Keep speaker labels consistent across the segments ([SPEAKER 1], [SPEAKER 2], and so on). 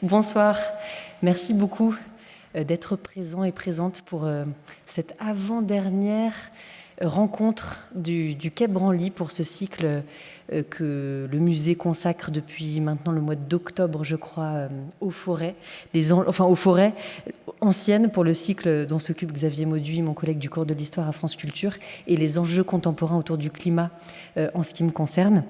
[SPEAKER 1] Bonsoir, merci beaucoup d'être présent et présente pour cette avant-dernière rencontre du Quai Branly pour ce cycle que le musée consacre depuis maintenant le mois d'octobre, je crois, aux forêts, aux forêts anciennes pour le cycle dont s'occupe Xavier Mauduit, mon collègue du cours de l'histoire à France Culture, et les enjeux contemporains autour du climat en ce qui me concerne.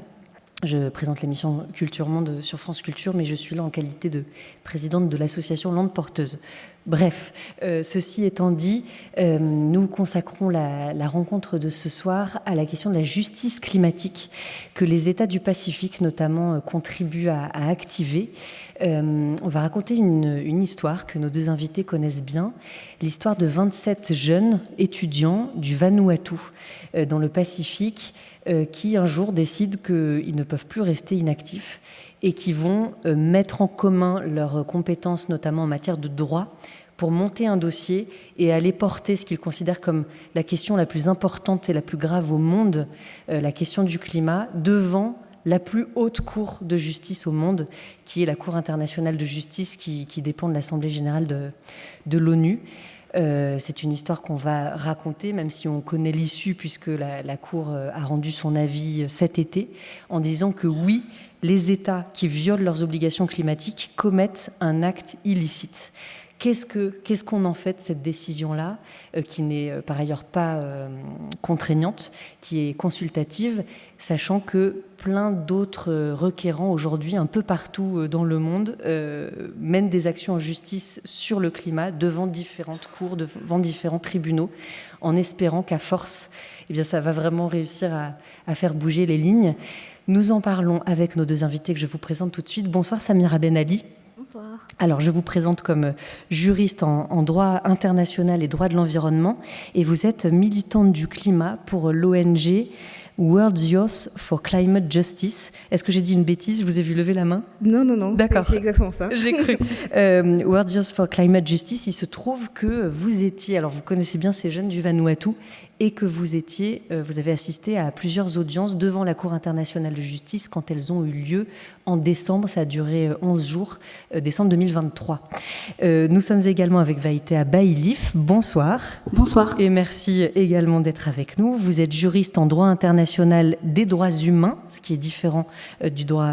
[SPEAKER 1] Je présente l'émission Culture Monde sur France Culture, mais je suis là en qualité de présidente de l'association Landes Porteuses. Bref, ceci étant dit, nous consacrons la rencontre de ce soir à la question de la justice climatique que les États du Pacifique notamment contribuent à activer. On va raconter une histoire que nos deux invités connaissent bien, l'histoire de 27 jeunes étudiants du Vanuatu dans le Pacifique qui un jour décident qu'ils ne peuvent plus rester inactifs et qui vont mettre en commun leurs compétences, notamment en matière de droit, pour monter un dossier et aller porter ce qu'ils considèrent comme la question la plus importante et la plus grave au monde, la question du climat, devant la plus haute cour de justice au monde, qui est la Cour internationale de justice qui dépend de l'Assemblée générale de l'ONU. C'est une histoire qu'on va raconter, même si on connaît l'issue, puisque la Cour a rendu son avis cet été, en disant que oui, les États qui violent leurs obligations climatiques commettent un acte illicite. Qu'est-ce qu'on en fait de cette décision-là, qui n'est par ailleurs pas contraignante, qui est consultative, sachant que plein d'autres requérants aujourd'hui, un peu partout dans le monde, mènent des actions en justice sur le climat devant différentes cours, devant différents tribunaux, en espérant qu'à force, eh bien, ça va vraiment réussir à faire bouger les lignes. Nous en parlons avec nos deux invités que je vous présente tout de suite. Bonsoir Samira Ben Ali.
[SPEAKER 2] Bonsoir.
[SPEAKER 1] Alors, je vous présente comme juriste en droit international et droit de l'environnement, et vous êtes militante du climat pour l'ONG World Youth for Climate Justice. Est-ce que j'ai dit une bêtise? Je vous ai vu lever la main?
[SPEAKER 2] Non.
[SPEAKER 1] D'accord.
[SPEAKER 2] C'est exactement ça.
[SPEAKER 1] J'ai cru. World Youth for Climate Justice, il se trouve que vous étiez, alors vous connaissez bien ces jeunes du Vanuatu, et que vous avez assisté à plusieurs audiences devant la Cour internationale de justice quand elles ont eu lieu en décembre. Ça a duré 11 jours, décembre 2023. Nous sommes également avec Vaïtea Baïlif. Bonsoir.
[SPEAKER 3] Bonsoir.
[SPEAKER 1] Et merci également d'être avec nous. Vous êtes juriste en droit international des droits humains, ce qui est différent du droit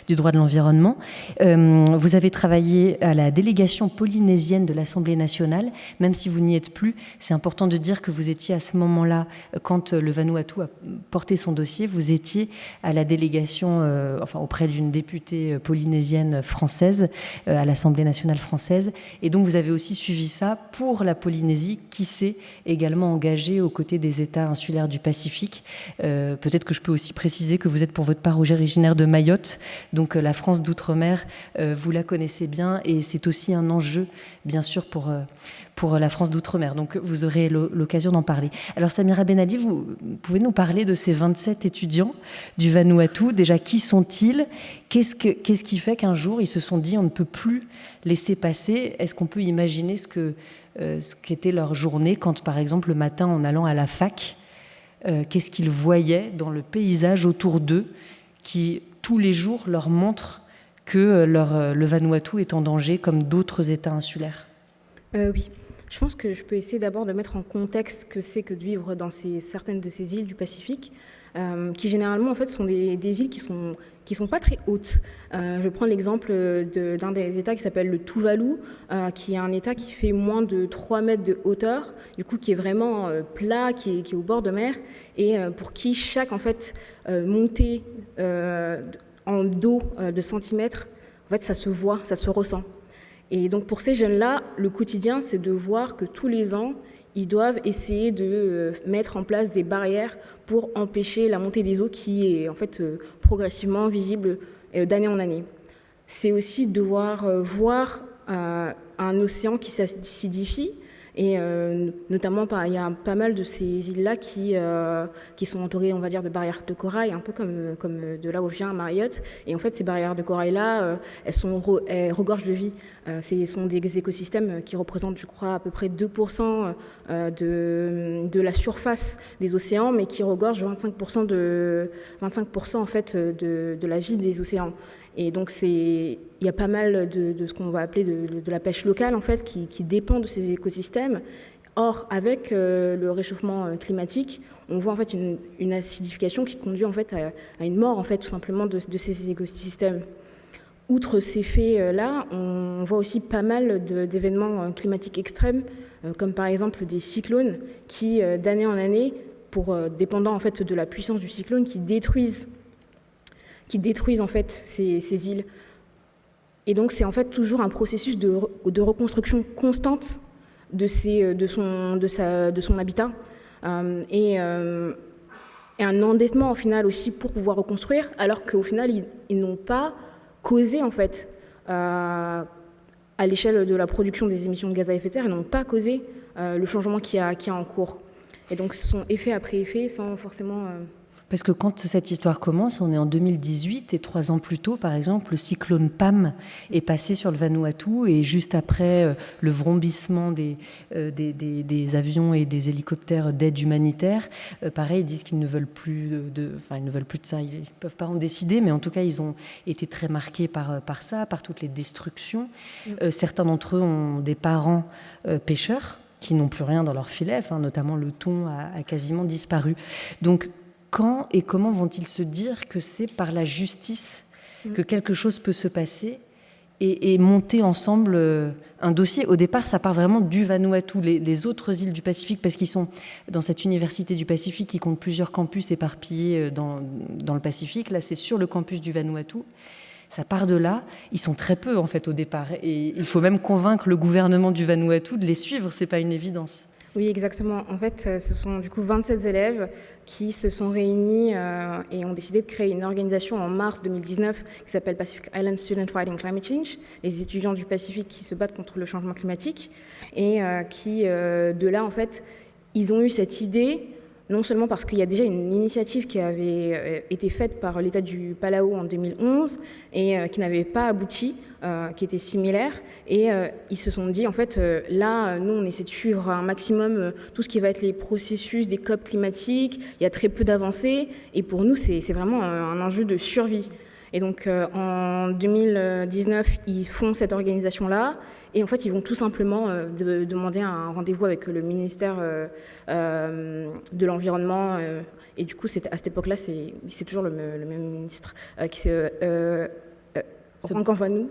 [SPEAKER 1] de l'environnement. Vous avez travaillé à la délégation polynésienne de l'Assemblée nationale. Même si vous n'y êtes plus, c'est important de dire que vous étiez à ce moment-là, quand le Vanuatu a porté son dossier, vous étiez à la délégation, auprès d'une députée polynésienne française, à l'Assemblée nationale française. Et donc, vous avez aussi suivi ça pour la Polynésie, qui s'est également engagée aux côtés des États insulaires du Pacifique. Peut-être que je peux aussi préciser que vous êtes pour votre part originaire de Mayotte. Donc, la France d'outre-mer, vous la connaissez bien. Et c'est aussi un enjeu, bien sûr, pour la France d'outre-mer. Donc, vous aurez l'occasion d'en parler. Alors, Samira Ben Ali, vous pouvez nous parler de ces 27 étudiants du Vanuatu. Déjà, qui sont-ils? Qu'est-ce qui fait qu'un jour, ils se sont dit on ne peut plus laisser passer? Est-ce qu'on peut imaginer ce qu'était leur journée quand, par exemple, le matin, en allant à la fac, qu'est-ce qu'ils voyaient dans le paysage autour d'eux qui, tous les jours, leur montre que le Vanuatu est en danger comme d'autres États insulaires?
[SPEAKER 2] Oui. Je pense que je peux essayer d'abord de mettre en contexte ce que c'est que de vivre dans certaines de ces îles du Pacifique, qui généralement en fait sont des îles qui sont pas très hautes. Je prends l'exemple d'un des États qui s'appelle le Tuvalu, qui est un État qui fait moins de 3 mètres de hauteur, du coup qui est vraiment plat, qui est au bord de mer, et pour qui chaque en fait montée en d'eau de centimètres, en fait ça se voit, ça se ressent. Et donc pour ces jeunes-là, le quotidien, c'est de voir que tous les ans, ils doivent essayer de mettre en place des barrières pour empêcher la montée des eaux qui est en fait progressivement visible d'année en année. C'est aussi devoir voir un océan qui s'acidifie. Et notamment, il y a pas mal de ces îles-là qui sont entourées, on va dire, de barrières de corail, un peu comme de là où je viens, à Mayotte. Et en fait, ces barrières de corail-là, elles regorgent de vie. Ce sont des écosystèmes qui représentent, je crois, à peu près 2% de la surface des océans, mais qui regorgent 25% en fait, de la vie des océans. Et donc, il y a pas mal de ce qu'on va appeler de la pêche locale, en fait, qui dépend de ces écosystèmes. Or, avec le réchauffement climatique, on voit en fait une acidification qui conduit en fait à une mort, en fait, tout simplement de ces écosystèmes. Outre ces faits-là, on voit aussi pas mal d'événements climatiques extrêmes, comme par exemple des cyclones qui, d'année en année, dépendant en fait de la puissance du cyclone, qui détruisent en fait ces îles. Et donc c'est en fait toujours un processus de reconstruction constante de son habitat et un endettement au final aussi pour pouvoir reconstruire, alors qu'au final ils n'ont pas causé en fait à l'échelle de la production des émissions de gaz à effet de serre, ils n'ont pas causé le changement qui a en cours. Et donc ce sont effet après effet sans forcément...
[SPEAKER 1] Parce que quand cette histoire commence, on est en 2018 et 3 ans plus tôt, par exemple, le cyclone Pam est passé sur le Vanuatu et juste après le vrombissement des avions et des hélicoptères d'aide humanitaire, pareil, ils disent qu'ils ne veulent plus ils ne veulent plus de ça, ils ne peuvent pas en décider, mais en tout cas, ils ont été très marqués par ça, par toutes les destructions. Certains d'entre eux ont des parents pêcheurs qui n'ont plus rien dans leur filet, notamment le thon a quasiment disparu. Donc, quand et comment vont-ils se dire que c'est par la justice que quelque chose peut se passer et monter ensemble un dossier? Au départ, ça part vraiment du Vanuatu, les autres îles du Pacifique, parce qu'ils sont dans cette université du Pacifique qui compte plusieurs campus éparpillés dans le Pacifique. Là, c'est sur le campus du Vanuatu. Ça part de là. Ils sont très peu, en fait, au départ. Et il faut même convaincre le gouvernement du Vanuatu de les suivre. C'est pas une évidence.
[SPEAKER 2] Oui, exactement. En fait, ce sont du coup 27 élèves qui se sont réunis et ont décidé de créer une organisation en mars 2019 qui s'appelle Pacific Island Students Fighting Climate Change, les étudiants du Pacifique qui se battent contre le changement climatique, et qui, de là, en fait, ils ont eu cette idée, non seulement parce qu'il y a déjà une initiative qui avait été faite par l'État du Palau en 2011 et qui n'avait pas abouti, qui était similaire, et ils se sont dit en fait là nous on essaie de suivre un maximum tout ce qui va être les processus des COP climatiques, il y a très peu d'avancées et pour nous c'est vraiment un enjeu de survie. Et donc en 2019 ils font cette organisation là et en fait ils vont tout simplement demander un rendez-vous avec le ministère de l'environnement et du coup à cette époque là c'est toujours le même ministre qui c'est Ranganvanu.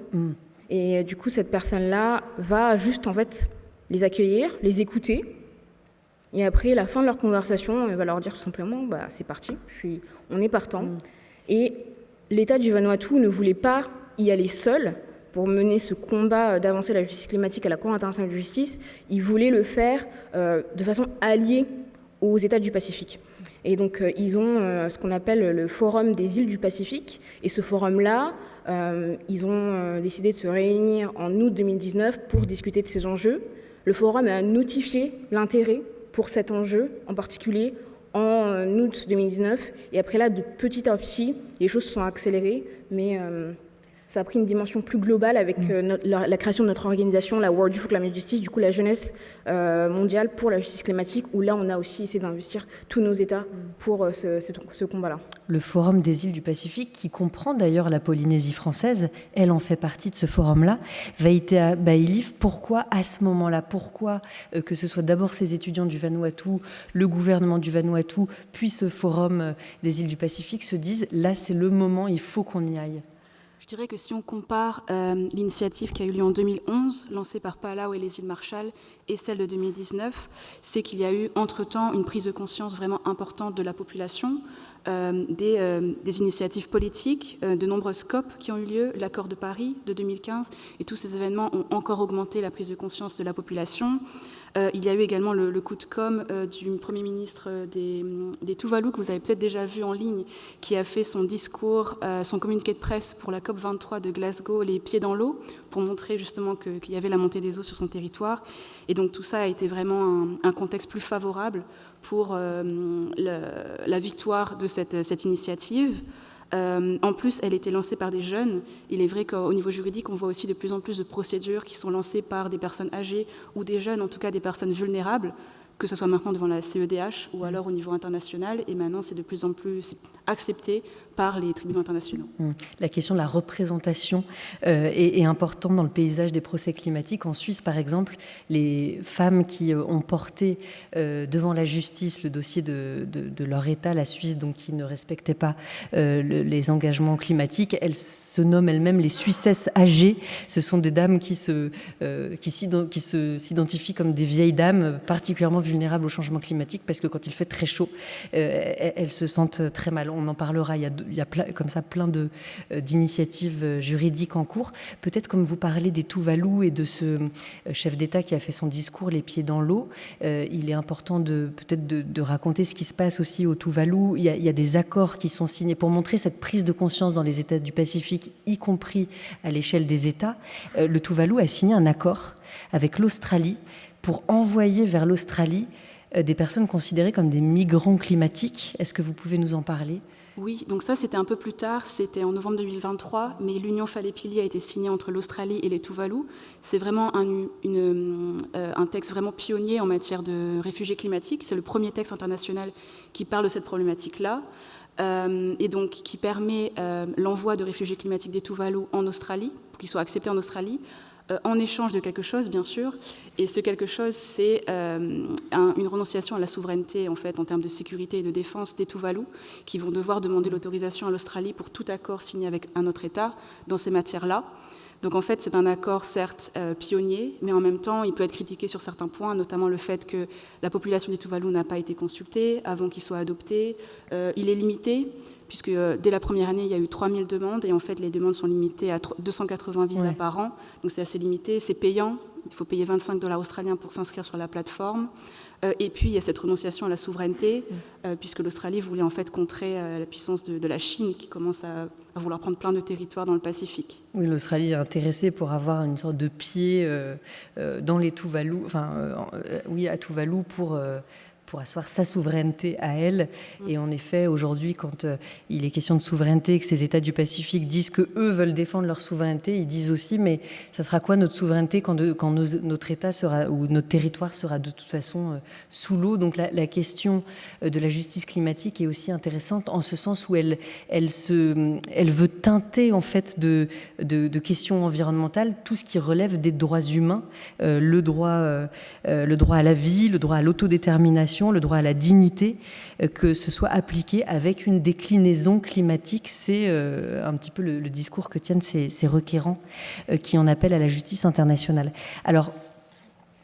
[SPEAKER 2] Et du coup, cette personne-là va juste en fait les accueillir, les écouter. Et après, à la fin de leur conversation, elle va leur dire tout simplement c'est parti, on est partant. Et l'État du Vanuatu ne voulait pas y aller seul pour mener ce combat d'avancer la justice climatique à la Cour internationale de justice. Il voulait le faire de façon alliée aux États du Pacifique. Et donc, ils ont ce qu'on appelle le Forum des îles du Pacifique. Et ce forum-là, ils ont décidé de se réunir en août 2019 pour discuter de ces enjeux. Le forum a notifié l'intérêt pour cet enjeu, en particulier en août 2019. Et après là, de petit à petit, les choses se sont accélérées, mais ça a pris une dimension plus globale avec la création de notre organisation, la World Youth for Climate Justice, du coup la jeunesse mondiale pour la justice climatique, où là on a aussi essayé d'investir tous nos États pour ce combat-là.
[SPEAKER 1] Le Forum des îles du Pacifique, qui comprend d'ailleurs la Polynésie française, elle en fait partie de ce forum-là. Vaïtea Baïlif, pourquoi à ce moment-là, pourquoi que ce soit d'abord ces étudiants du Vanuatu, le gouvernement du Vanuatu, puis ce Forum des îles du Pacifique se disent là c'est le moment, il faut qu'on y aille?
[SPEAKER 3] Je dirais que si on compare l'initiative qui a eu lieu en 2011, lancée par Palau et les îles Marshall, et celle de 2019, c'est qu'il y a eu entre-temps une prise de conscience vraiment importante de la population, des initiatives politiques, de nombreuses COP qui ont eu lieu, l'accord de Paris de 2015, et tous ces événements ont encore augmenté la prise de conscience de la population. Il y a eu également le coup de com' du Premier ministre des Tuvalu, que vous avez peut-être déjà vu en ligne, qui a fait son discours, son communiqué de presse pour la COP23 de Glasgow, les pieds dans l'eau, pour montrer justement qu'il y avait la montée des eaux sur son territoire. Et donc tout ça a été vraiment un contexte plus favorable pour la victoire de cette initiative. En plus, elle était lancée par des jeunes. Il est vrai qu'au niveau juridique, on voit aussi de plus en plus de procédures qui sont lancées par des personnes âgées ou des jeunes, en tout cas des personnes vulnérables, que ce soit maintenant devant la CEDH ou alors au niveau international. Et maintenant, c'est de plus en plus accepté par les tribunaux internationaux.
[SPEAKER 1] La question de la représentation est importante dans le paysage des procès climatiques. En Suisse, par exemple, les femmes qui ont porté devant la justice le dossier de leur État, la Suisse, donc qui ne respectait pas les engagements climatiques, elles se nomment elles-mêmes les Suissesses âgées. Ce sont des dames qui s'identifient comme des vieilles dames particulièrement vulnérables au changement climatique parce que quand il fait très chaud, elles se sentent très mal. On en parlera, il y a comme ça plein d'initiatives juridiques en cours. Peut-être comme vous parlez des Tuvalu et de ce chef d'État qui a fait son discours les pieds dans l'eau, il est important peut-être de raconter ce qui se passe aussi au Tuvalu. Il y a des accords qui sont signés pour montrer cette prise de conscience dans les États du Pacifique, y compris à l'échelle des États. Le Tuvalu a signé un accord avec l'Australie pour envoyer vers l'Australie des personnes considérées comme des migrants climatiques. Est-ce que vous pouvez nous en parler ?
[SPEAKER 3] Oui, donc ça c'était un peu plus tard, c'était en novembre 2023, mais l'Union Falepili a été signée entre l'Australie et les Tuvalu. C'est vraiment un texte vraiment pionnier en matière de réfugiés climatiques. C'est le premier texte international qui parle de cette problématique-là. Et donc qui permet l'envoi de réfugiés climatiques des Tuvalu en Australie, pour qu'ils soient acceptés en Australie, en échange de quelque chose, bien sûr. Et ce quelque chose, c'est une renonciation à la souveraineté, en fait, en termes de sécurité et de défense des Tuvalu, qui vont devoir demander l'autorisation à l'Australie pour tout accord signé avec un autre État dans ces matières-là. Donc, en fait, c'est un accord, certes, pionnier, mais en même temps, il peut être critiqué sur certains points, notamment le fait que la population des Tuvalu n'a pas été consultée avant qu'il soit adopté. Il est limité, puisque dès la première année, il y a eu 3000 demandes, et en fait, les demandes sont limitées à 280 visas par an, donc c'est assez limité, c'est payant, il faut payer 25 $ australiens pour s'inscrire sur la plateforme, et puis il y a cette renonciation à la souveraineté, puisque l'Australie voulait en fait contrer la puissance de la Chine, qui commence à vouloir prendre plein de territoires dans le Pacifique.
[SPEAKER 1] Oui, l'Australie est intéressée pour avoir une sorte de pied dans les Tuvalu, à Tuvalu pour asseoir sa souveraineté à elle. Et en effet, aujourd'hui, quand il est question de souveraineté et que ces États du Pacifique disent qu'eux veulent défendre leur souveraineté, ils disent aussi, mais ça sera quoi notre souveraineté quand notre État sera, ou notre territoire sera de toute façon sous l'eau? Donc la question de la justice climatique est aussi intéressante en ce sens où elle veut teinter en fait de questions environnementales tout ce qui relève des droits humains, le droit à la vie, le droit à l'autodétermination, le droit à la dignité, que ce soit appliqué avec une déclinaison climatique. C'est un petit peu le discours que tiennent ces requérants qui en appellent à la justice internationale. Alors,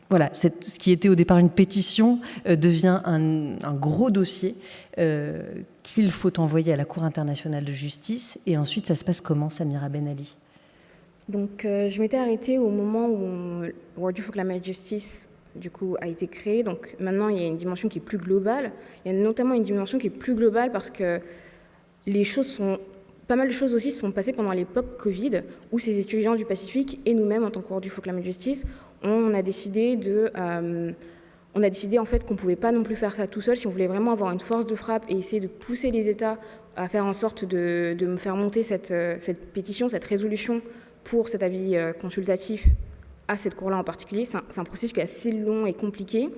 [SPEAKER 1] voilà, ce qui était au départ une pétition devient un gros dossier qu'il faut envoyer à la Cour internationale de justice. Et ensuite, ça se passe comment, Samira Ben Ali ?
[SPEAKER 2] Donc, je m'étais arrêtée au moment où World Youth for Climate Justice du coup, a été créé. Donc maintenant, il y a une dimension qui est plus globale. Il y a notamment une dimension qui est plus globale parce que pas mal de choses aussi se sont passées pendant l'époque Covid, où ces étudiants du Pacifique et nous-mêmes, en tant que World Youth for Climate Justice, on a décidé en fait qu'on ne pouvait pas non plus faire ça tout seul. Si on voulait vraiment avoir une force de frappe et essayer de pousser les États à faire en sorte de me faire monter cette pétition, cette résolution pour cet avis consultatif à cette cour-là en particulier, c'est un processus qui est assez long et compliqué.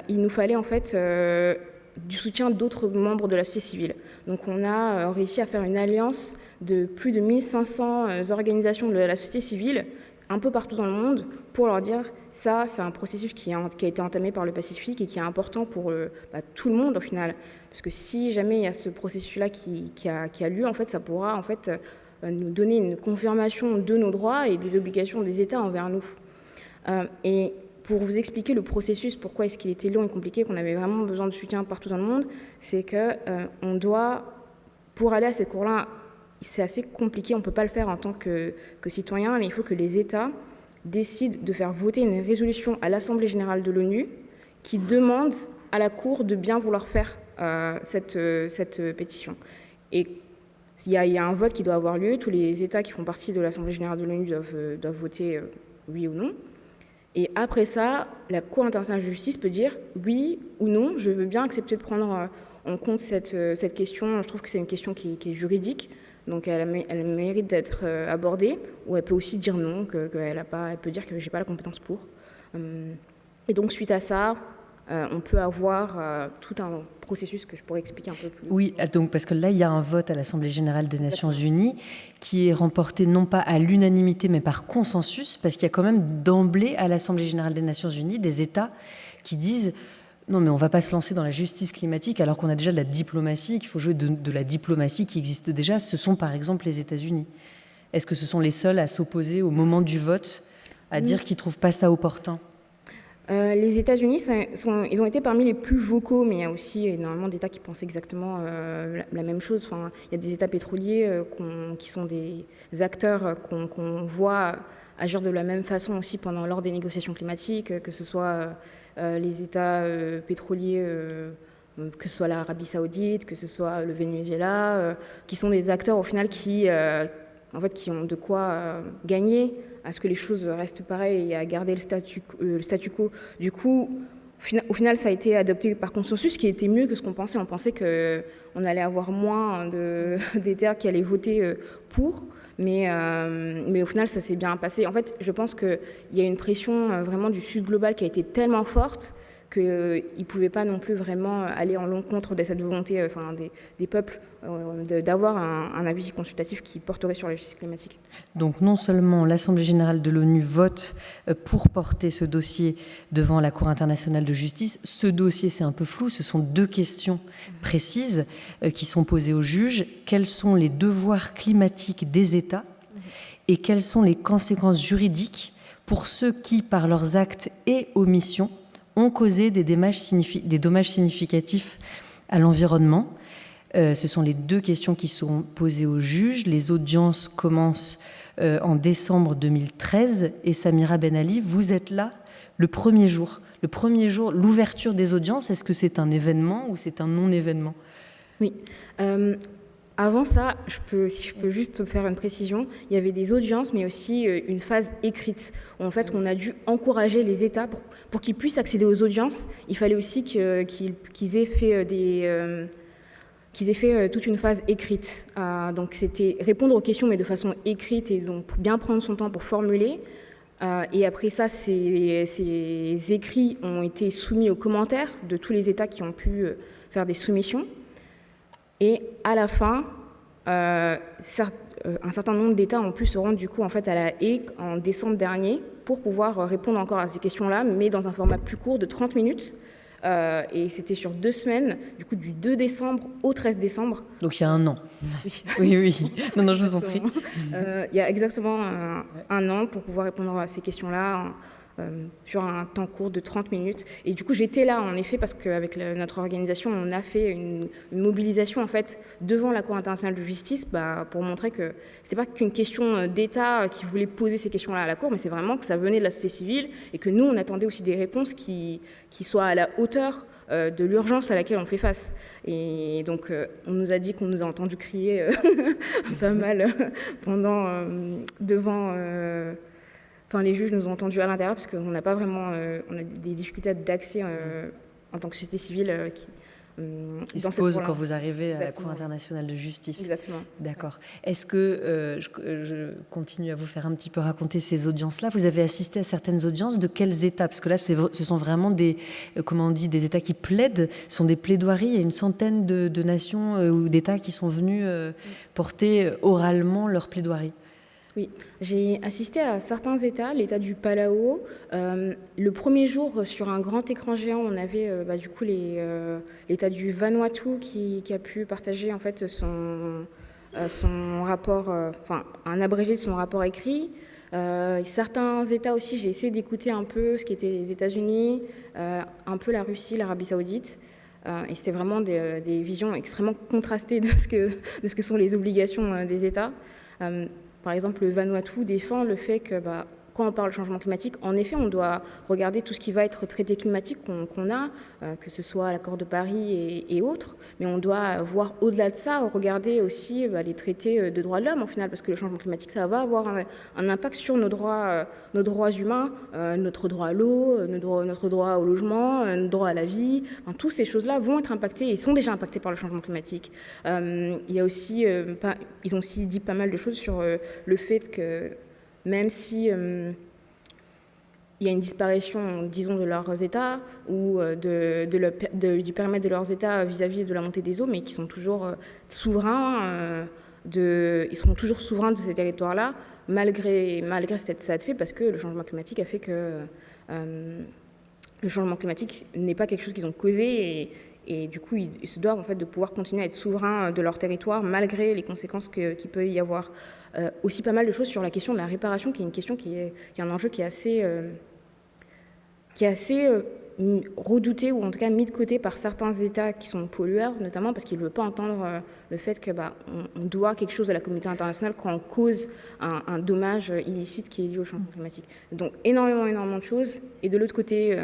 [SPEAKER 2] Il nous fallait en fait du soutien d'autres membres de la société civile. Donc on a réussi à faire une alliance de plus de 1500 organisations de la société civile un peu partout dans le monde pour leur dire ça, c'est un processus qui a été entamé par le Pacifique et qui est important pour tout le monde au final. Parce que si jamais il y a ce processus-là qui a lieu, en fait, ça pourra en fait nous donner une confirmation de nos droits et des obligations des États envers nous. Et pour vous expliquer le processus, pourquoi est-ce qu'il était long et compliqué, qu'on avait vraiment besoin de soutien partout dans le monde, c'est que on doit, pour aller à cette cour-là, c'est assez compliqué, on ne peut pas le faire en tant que citoyen, mais il faut que les États décident de faire voter une résolution à l'Assemblée générale de l'ONU qui demande à la Cour de bien vouloir faire cette pétition. Et il y a un vote qui doit avoir lieu, tous les États qui font partie de l'Assemblée générale de l'ONU doivent voter oui ou non. Et après ça, la Cour internationale de justice peut dire oui ou non, je veux bien accepter de prendre en compte cette question. Je trouve que c'est une question qui est juridique, donc elle mérite d'être abordée, ou elle peut aussi dire non, elle peut dire que je n'ai pas la compétence pour. Et donc suite à ça, on peut avoir tout un processus que je pourrais expliquer un peu plus.
[SPEAKER 1] Oui, donc parce que là, il y a un vote à l'Assemblée générale des Nations Unies qui est remporté non pas à l'unanimité, mais par consensus, parce qu'il y a quand même d'emblée à l'Assemblée générale des Nations Unies des États qui disent non, mais on ne va pas se lancer dans la justice climatique alors qu'on a déjà de la diplomatie, qu'il faut jouer de la diplomatie qui existe déjà. Ce sont par exemple les États-Unis. Est-ce que ce sont les seuls à s'opposer au moment du vote, à dire qu'ils ne trouvent pas ça opportun ?
[SPEAKER 2] Les États-Unis, ils ont été parmi les plus vocaux, mais il y a aussi énormément d'États qui pensent exactement la même chose. Enfin, il y a des États pétroliers qui sont des acteurs qu'on voit agir de la même façon aussi lors des négociations climatiques, que ce soit les États pétroliers, que ce soit l'Arabie Saoudite, que ce soit le Venezuela, qui sont des acteurs au final qui ont de quoi gagner à ce que les choses restent pareilles et à garder le statu quo. Du coup, au final, ça a été adopté par consensus, ce qui était mieux que ce qu'on pensait. On pensait qu'on allait avoir moins d'États qui allaient voter pour, mais au final, ça s'est bien passé. En fait, je pense qu'il y a une pression vraiment du Sud global qui a été tellement forte qu'ils ne pouvaient pas non plus vraiment aller en l'encontre de cette volonté des peuples d'avoir un avis consultatif qui porterait sur la justice climatique.
[SPEAKER 1] Donc non seulement l'Assemblée générale de l'ONU vote pour porter ce dossier devant la Cour internationale de justice, ce dossier c'est un peu flou, ce sont deux questions précises qui sont posées aux juges. Quels sont les devoirs climatiques des États et quelles sont les conséquences juridiques pour ceux qui, par leurs actes et omissions, ont causé des dommages significatifs à l'environnement. Ce sont les deux questions qui sont posées aux juges. Les audiences commencent en décembre 2013 et Samira Ben Ali, vous êtes là le premier jour, l'ouverture des audiences. Est-ce que c'est un événement ou c'est un non-événement ?
[SPEAKER 2] Oui. Avant ça, si je peux juste faire une précision, il y avait des audiences, mais aussi une phase écrite. Où en fait, on a dû encourager les États pour qu'ils puissent accéder aux audiences. Il fallait aussi qu'ils aient fait toute une phase écrite. Donc c'était répondre aux questions, mais de façon écrite, et donc bien prendre son temps pour formuler. Et après ça, ces écrits ont été soumis aux commentaires de tous les États qui ont pu faire des soumissions. Et à la fin, un certain nombre d'États ont pu se rendre du coup en fait à La Haye en décembre dernier pour pouvoir répondre encore à ces questions-là, mais dans un format plus court de 30 minutes. Et c'était sur 2 semaines, du coup du 2 décembre au 13 décembre.
[SPEAKER 1] Donc il y a un an.
[SPEAKER 2] Oui.
[SPEAKER 1] Oui. Non, je vous en prie.
[SPEAKER 2] Il y a exactement un an pour pouvoir répondre à ces questions-là sur un temps court de 30 minutes. Et du coup, j'étais là, en effet, parce qu'avec notre organisation, on a fait une mobilisation, en fait, devant la Cour internationale de justice pour montrer que c'était pas qu'une question d'État qui voulait poser ces questions-là à la Cour, mais c'est vraiment que ça venait de la société civile et que nous, on attendait aussi des réponses qui soient à la hauteur de l'urgence à laquelle on fait face. Et donc, on nous a dit qu'on nous a entendu crier pas mal devant... les juges nous ont entendus à l'intérieur parce qu'on n'a pas vraiment... on a des difficultés d'accès en tant que société civile
[SPEAKER 1] qui se pose quand vous arrivez à la Cour internationale de justice.
[SPEAKER 2] Exactement.
[SPEAKER 1] D'accord. Est-ce que je continue à vous faire un petit peu raconter ces audiences-là ? Vous avez assisté à certaines audiences de quels États ? Parce que là, ce sont vraiment des États qui plaident, ce sont des plaidoiries. Il y a une centaine de nations ou d'États qui sont venus porter oralement leur plaidoirie.
[SPEAKER 2] Oui, j'ai assisté à certains États, l'État du Palau. Le premier jour, sur un grand écran géant, on avait du coup l'État du Vanuatu qui a pu partager en fait son rapport, un abrégé de son rapport écrit. Certains États aussi, j'ai essayé d'écouter un peu ce qu'étaient les États-Unis, un peu la Russie, l'Arabie Saoudite. Et c'était vraiment des visions extrêmement contrastées de ce que sont les obligations des États. Par exemple, le Vanuatu défend le fait que quand on parle de changement climatique, en effet, on doit regarder tout ce qui va être traité climatique qu'on a, que ce soit l'accord de Paris et autres, mais on doit voir au-delà de ça, regarder aussi les traités de droits de l'homme, au final, parce que le changement climatique, ça va avoir un impact sur nos droits humains, notre droit à l'eau, notre droit au logement, notre droit à la vie. Toutes ces choses-là vont être impactées et sont déjà impactées par le changement climatique. Il y a aussi, ils ont aussi dit pas mal de choses sur le fait que même si il y a une disparition, disons, de leurs États ou du périmètre de leurs États vis-à-vis de la montée des eaux, mais qui sont toujours souverains, ils seront toujours souverains de ces territoires-là, malgré cet fait, parce que le changement climatique a fait que le changement climatique n'est pas quelque chose qu'ils ont causé, et du coup, ils se doivent en fait de pouvoir continuer à être souverains de leur territoire, malgré les conséquences qu'il peut y avoir. Aussi pas mal de choses sur la question de la réparation, qui est une question qui est un enjeu qui est assez redouté, ou en tout cas mis de côté par certains États qui sont pollueurs, notamment parce qu'ils ne veulent pas entendre le fait que on doit quelque chose à la communauté internationale quand on cause un dommage illicite qui est lié au changement climatique. Donc énormément de choses, et de l'autre côté,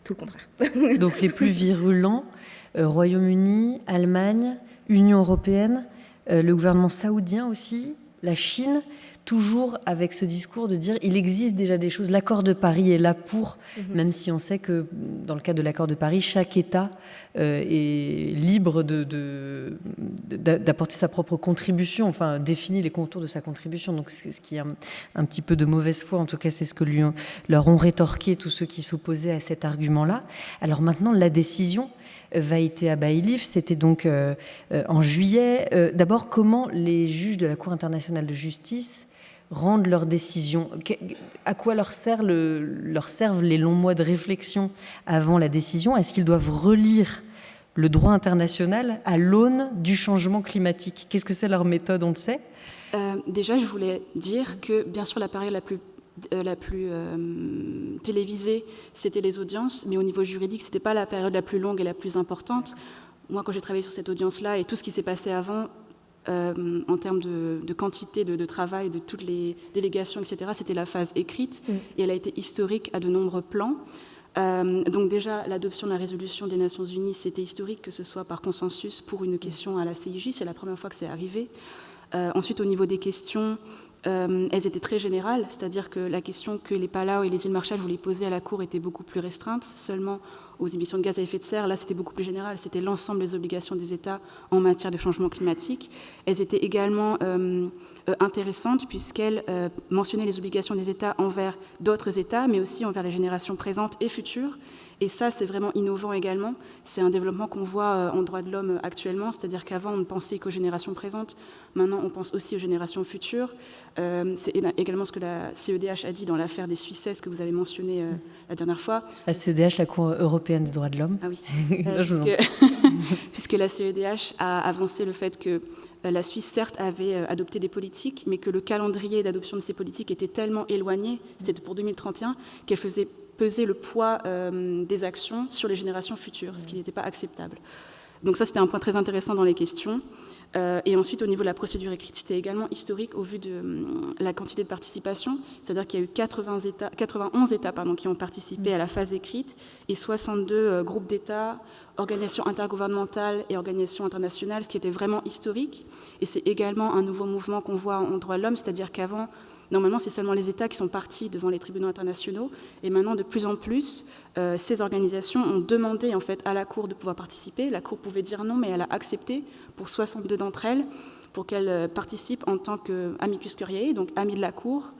[SPEAKER 2] tout le contraire.
[SPEAKER 1] Donc les plus virulents, Royaume-Uni, Allemagne, Union européenne, le gouvernement saoudien aussi, la Chine, toujours avec ce discours de dire il existe déjà des choses, l'accord de Paris est là pour, même si on sait que dans le cadre de l'accord de Paris, chaque État est libre d'apporter sa propre contribution, enfin définit les contours de sa contribution. Donc ce qui est un petit peu de mauvaise foi, en tout cas c'est ce que leur ont rétorqué tous ceux qui s'opposaient à cet argument-là. Alors maintenant, la décision va être à Baïlif, c'était donc en juillet. D'abord, comment les juges de la Cour internationale de justice rendent leurs décisions? À quoi leur servent les longs mois de réflexion avant la décision? Est-ce qu'ils doivent relire le droit international à l'aune du changement climatique? Qu'est-ce que c'est leur méthode, on le sait?
[SPEAKER 3] Déjà, je voulais dire que, bien sûr, la période la plus télévisée, c'était les audiences, mais au niveau juridique, c'était pas la période la plus longue et la plus importante. Moi, quand j'ai travaillé sur cette audience-là et tout ce qui s'est passé avant, en termes de quantité de travail, de toutes les délégations, etc., c'était la phase écrite, et elle a été historique à de nombreux plans. Donc déjà, l'adoption de la résolution des Nations Unies, c'était historique, que ce soit par consensus pour une question à la CIJ, c'est la première fois que c'est arrivé. Ensuite, au niveau des questions, elles étaient très générales, c'est-à-dire que la question que les Palau et les îles Marshall voulaient poser à la Cour était beaucoup plus restreinte, seulement aux émissions de gaz à effet de serre. Là, c'était beaucoup plus général, c'était l'ensemble des obligations des États en matière de changement climatique. Elles étaient également intéressantes puisqu'elles mentionnaient les obligations des États envers d'autres États, mais aussi envers les générations présentes et futures. Et ça, c'est vraiment innovant également. C'est un développement qu'on voit en droits de l'homme actuellement, c'est-à-dire qu'avant, on ne pensait qu'aux générations présentes. Maintenant, on pense aussi aux générations futures. C'est également ce que la CEDH a dit dans l'affaire des Suissesses que vous avez mentionné la dernière fois.
[SPEAKER 1] La CEDH, la Cour européenne des droits de l'homme.
[SPEAKER 3] Ah oui, puisque la CEDH a avancé le fait que la Suisse, certes, avait adopté des politiques, mais que le calendrier d'adoption de ces politiques était tellement éloigné, c'était pour 2031, qu'elle faisait peser le poids des actions sur les générations futures, ce qui n'était pas acceptable. Donc ça, c'était un point très intéressant dans les questions. Et ensuite, au niveau de la procédure écrite, c'était également historique au vu de la quantité de participation, c'est-à-dire qu'il y a eu 91 États qui ont participé à la phase écrite et 62 groupes d'États, organisations intergouvernementales et organisations internationales, ce qui était vraiment historique. Et c'est également un nouveau mouvement qu'on voit en droit de l'homme, c'est-à-dire qu'avant, normalement, c'est seulement les États qui sont partis devant les tribunaux internationaux. Et maintenant, de plus en plus, ces organisations ont demandé en fait, à la Cour de pouvoir participer. La Cour pouvait dire non, mais elle a accepté pour 62 d'entre elles pour qu'elles participent en tant qu'amicus curiae, donc amis de la Cour.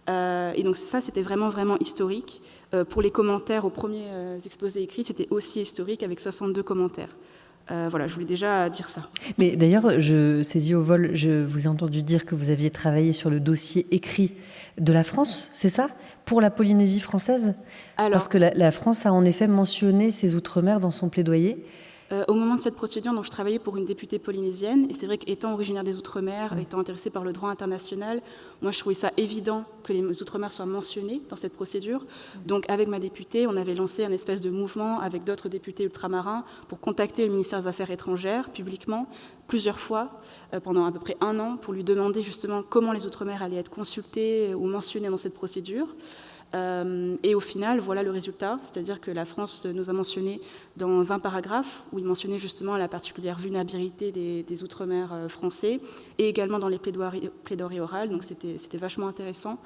[SPEAKER 3] Et donc ça, c'était vraiment historique. Pour les commentaires aux premiers exposés écrits, c'était aussi historique avec 62 commentaires. Voilà, je voulais déjà dire ça.
[SPEAKER 1] Mais d'ailleurs, je saisis au vol, je vous ai entendu dire que vous aviez travaillé sur le dossier écrit de la France, c'est ça? Pour la Polynésie française? Parce que la France a en effet mentionné ses outre-mer dans son plaidoyer.
[SPEAKER 3] Au moment de cette procédure, donc, je travaillais pour une députée polynésienne, et c'est vrai qu'étant originaire des Outre-mer, étant intéressée par le droit international, moi je trouvais ça évident que les Outre-mer soient mentionnés dans cette procédure. Donc avec ma députée, on avait lancé un espèce de mouvement avec d'autres députés ultramarins pour contacter le ministère des Affaires étrangères publiquement plusieurs fois pendant à peu près 1 an pour lui demander justement comment les Outre-mer allaient être consultés ou mentionnés dans cette procédure. Et au final, voilà le résultat, c'est-à-dire que la France nous a mentionné dans un paragraphe où il mentionnait justement la particulière vulnérabilité des Outre-mer français et également dans les plaidoiries orales, donc c'était vachement intéressant.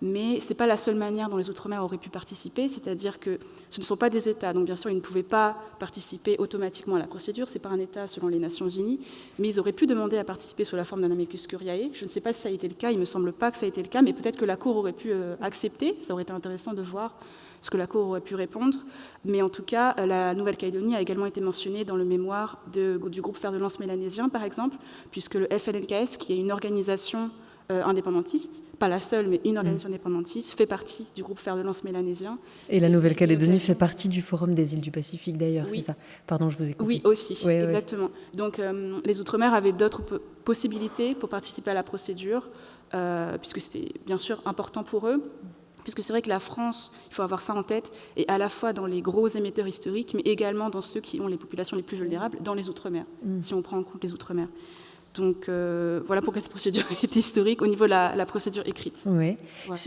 [SPEAKER 3] Mais ce n'est pas la seule manière dont les Outre-mer auraient pu participer, c'est-à-dire que ce ne sont pas des États, donc bien sûr ils ne pouvaient pas participer automatiquement à la procédure, ce n'est pas un État selon les Nations Unies, mais ils auraient pu demander à participer sous la forme d'un amicus curiae. Je ne sais pas si ça a été le cas, il ne me semble pas que ça a été le cas, mais peut-être que la Cour aurait pu accepter, ça aurait été intéressant de voir ce que la Cour aurait pu répondre. Mais en tout cas, la Nouvelle-Calédonie a également été mentionnée dans le mémoire du groupe fer de lance mélanésien, par exemple, puisque le FLNKS, qui est une organisation indépendantiste, pas la seule, mais une organisation indépendantiste, fait partie du groupe fer de lance mélanésien.
[SPEAKER 1] Et la Nouvelle-Calédonie fait partie du Forum des îles du Pacifique, d'ailleurs, oui. C'est ça? Pardon, je vous ai coupé.
[SPEAKER 3] Oui, aussi, exactement. Donc, les Outre-mer avaient d'autres possibilités pour participer à la procédure, puisque c'était bien sûr important pour eux. Puisque c'est vrai que la France, il faut avoir ça en tête, est à la fois dans les gros émetteurs historiques, mais également dans ceux qui ont les populations les plus vulnérables, dans les Outre-mer, si on prend en compte les Outre-mer. Donc, voilà pourquoi cette procédure est historique au niveau de la procédure écrite.
[SPEAKER 1] Oui. Ouais.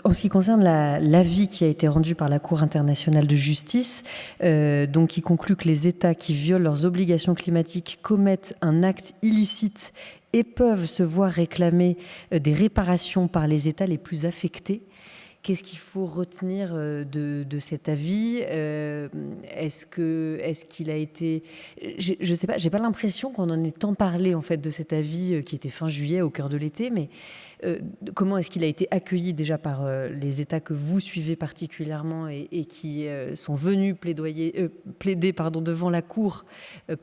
[SPEAKER 1] En ce qui concerne l'avis qui a été rendu par la Cour internationale de justice, donc qui conclut que les États qui violent leurs obligations climatiques commettent un acte illicite et peuvent se voir réclamer des réparations par les États les plus affectés. Qu'est-ce qu'il faut retenir de cet avis? Est-ce qu'il a été... Je ne sais pas, j'ai pas l'impression qu'on en ait tant parlé en fait, de cet avis qui était fin juillet, au cœur de l'été, mais comment est-ce qu'il a été accueilli déjà par les États que vous suivez particulièrement et qui sont venus plaider devant la Cour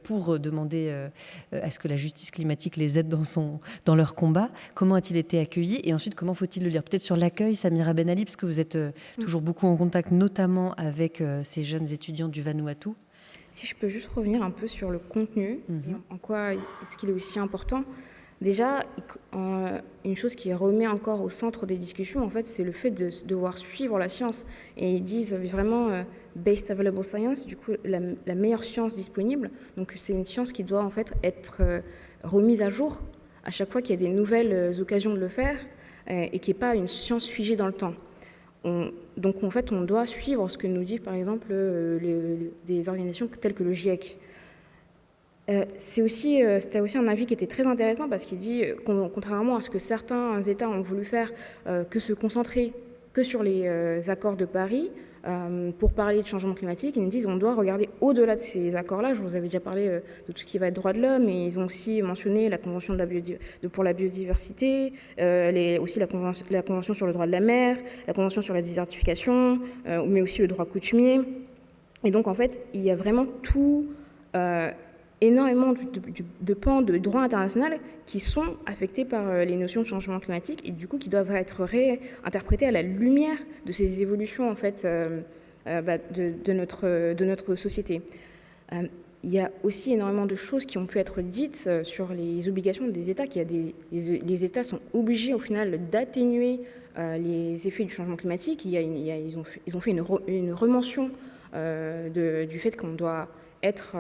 [SPEAKER 1] pour demander à ce que la justice climatique les aide dans leur combat? Comment a-t-il été accueilli? Et ensuite, comment faut-il le lire? Peut-être sur l'accueil, Samira Ben Ali, parce que vous êtes toujours beaucoup en contact, notamment avec ces jeunes étudiants du Vanuatu.
[SPEAKER 2] Si je peux juste revenir un peu sur le contenu, et en quoi est-ce qu'il est aussi important. Déjà, une chose qui remet encore au centre des discussions, en fait, c'est le fait de devoir suivre la science. Et ils disent vraiment best available science, du coup, la meilleure science disponible. Donc, c'est une science qui doit en fait être remise à jour à chaque fois qu'il y a des nouvelles occasions de le faire et qui n'est pas une science figée dans le temps. Donc, en fait, on doit suivre ce que nous disent, par exemple, des organisations telles que le GIEC. C'était aussi un avis qui était très intéressant parce qu'il dit, contrairement à ce que certains États ont voulu faire, que se concentrer que sur les accords de Paris pour parler de changement climatique, ils nous disent qu'on doit regarder au-delà de ces accords-là. Je vous avais déjà parlé de tout ce qui va être droits de l'homme, et ils ont aussi mentionné la Convention pour la biodiversité, aussi la Convention sur le droit de la mer, la Convention sur la désertification, mais aussi le droit coutumier. Et donc, en fait, il y a vraiment énormément de pans de droit international qui sont affectés par les notions de changement climatique et du coup qui doivent être réinterprétés à la lumière de ces évolutions en fait de notre société. Il y a aussi énormément de choses qui ont pu être dites sur les obligations des États. Les États sont obligés au final d'atténuer les effets du changement climatique. Ils ont fait une remention du fait qu'on doit être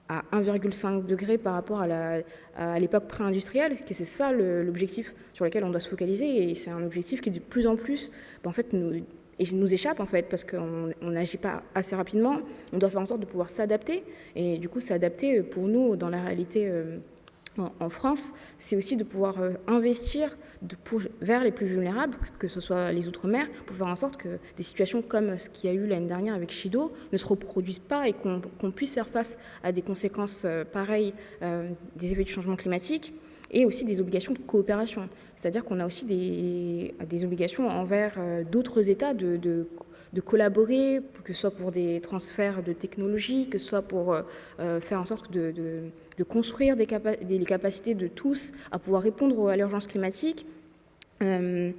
[SPEAKER 2] à 1,5 degré par rapport à l'époque pré-industrielle, que c'est ça l'objectif sur lequel on doit se focaliser, et c'est un objectif qui de plus en plus nous échappe en fait, parce qu'on n'agit pas assez rapidement. On doit faire en sorte de pouvoir s'adapter, et du coup s'adapter pour nous dans la réalité en France, c'est aussi de pouvoir investir vers les plus vulnérables, que ce soit les Outre-mer, pour faire en sorte que des situations comme ce qu'il y a eu l'année dernière avec Chido ne se reproduisent pas et qu'on puisse faire face à des conséquences pareilles des effets du changement climatique, et aussi des obligations de coopération. C'est-à-dire qu'on a aussi des obligations envers d'autres États de collaborer, que ce soit pour des transferts de technologies, que ce soit pour faire en sorte de construire les capacités de tous à pouvoir répondre à l'urgence climatique. Il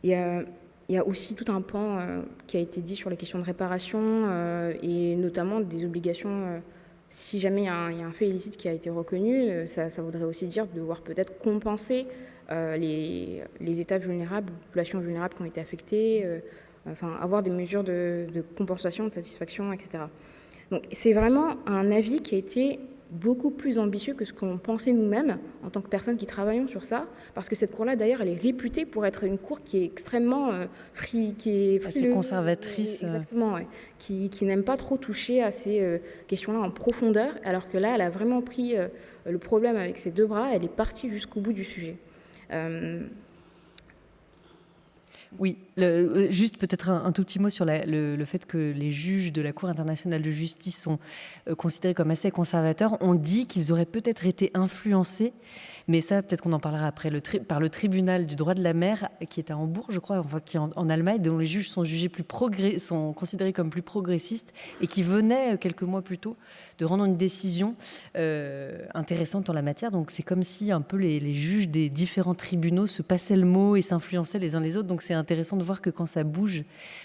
[SPEAKER 2] y a aussi tout un pan qui a été dit sur les questions de réparation et notamment des obligations. Si jamais il y a un fait illicite qui a été reconnu, ça voudrait aussi dire de devoir peut-être compenser les États vulnérables, les populations vulnérables qui ont été affectées, avoir des mesures de compensation, de satisfaction, etc. Donc c'est vraiment un avis qui a été beaucoup plus ambitieux que ce qu'on pensait nous-mêmes en tant que personnes qui travaillons sur ça, parce que cette cour-là, d'ailleurs, elle est réputée pour être une cour qui est extrêmement
[SPEAKER 1] assez conservatrice.
[SPEAKER 2] Exactement, ouais, qui n'aime pas trop toucher à ces questions-là en profondeur, alors que là, elle a vraiment pris le problème avec ses deux bras, elle est partie jusqu'au bout du sujet.
[SPEAKER 1] Oui, juste peut-être un tout petit mot sur le fait que les juges de la Cour internationale de justice sont considérés comme assez conservateurs. On dit qu'ils auraient peut-être été influencés, mais ça, peut-être qu'on en parlera après, par le tribunal du droit de la mer, qui est à Hambourg, je crois, enfin, qui est en Allemagne, dont les juges sont jugés sont considérés comme plus progressistes, et qui venaient, quelques mois plus tôt, de rendre une décision intéressante en la matière. Donc c'est comme si un peu les juges des différents tribunaux se passaient le mot et s'influençaient les uns les autres. Donc c'est intéressant de voir que quand ça bouge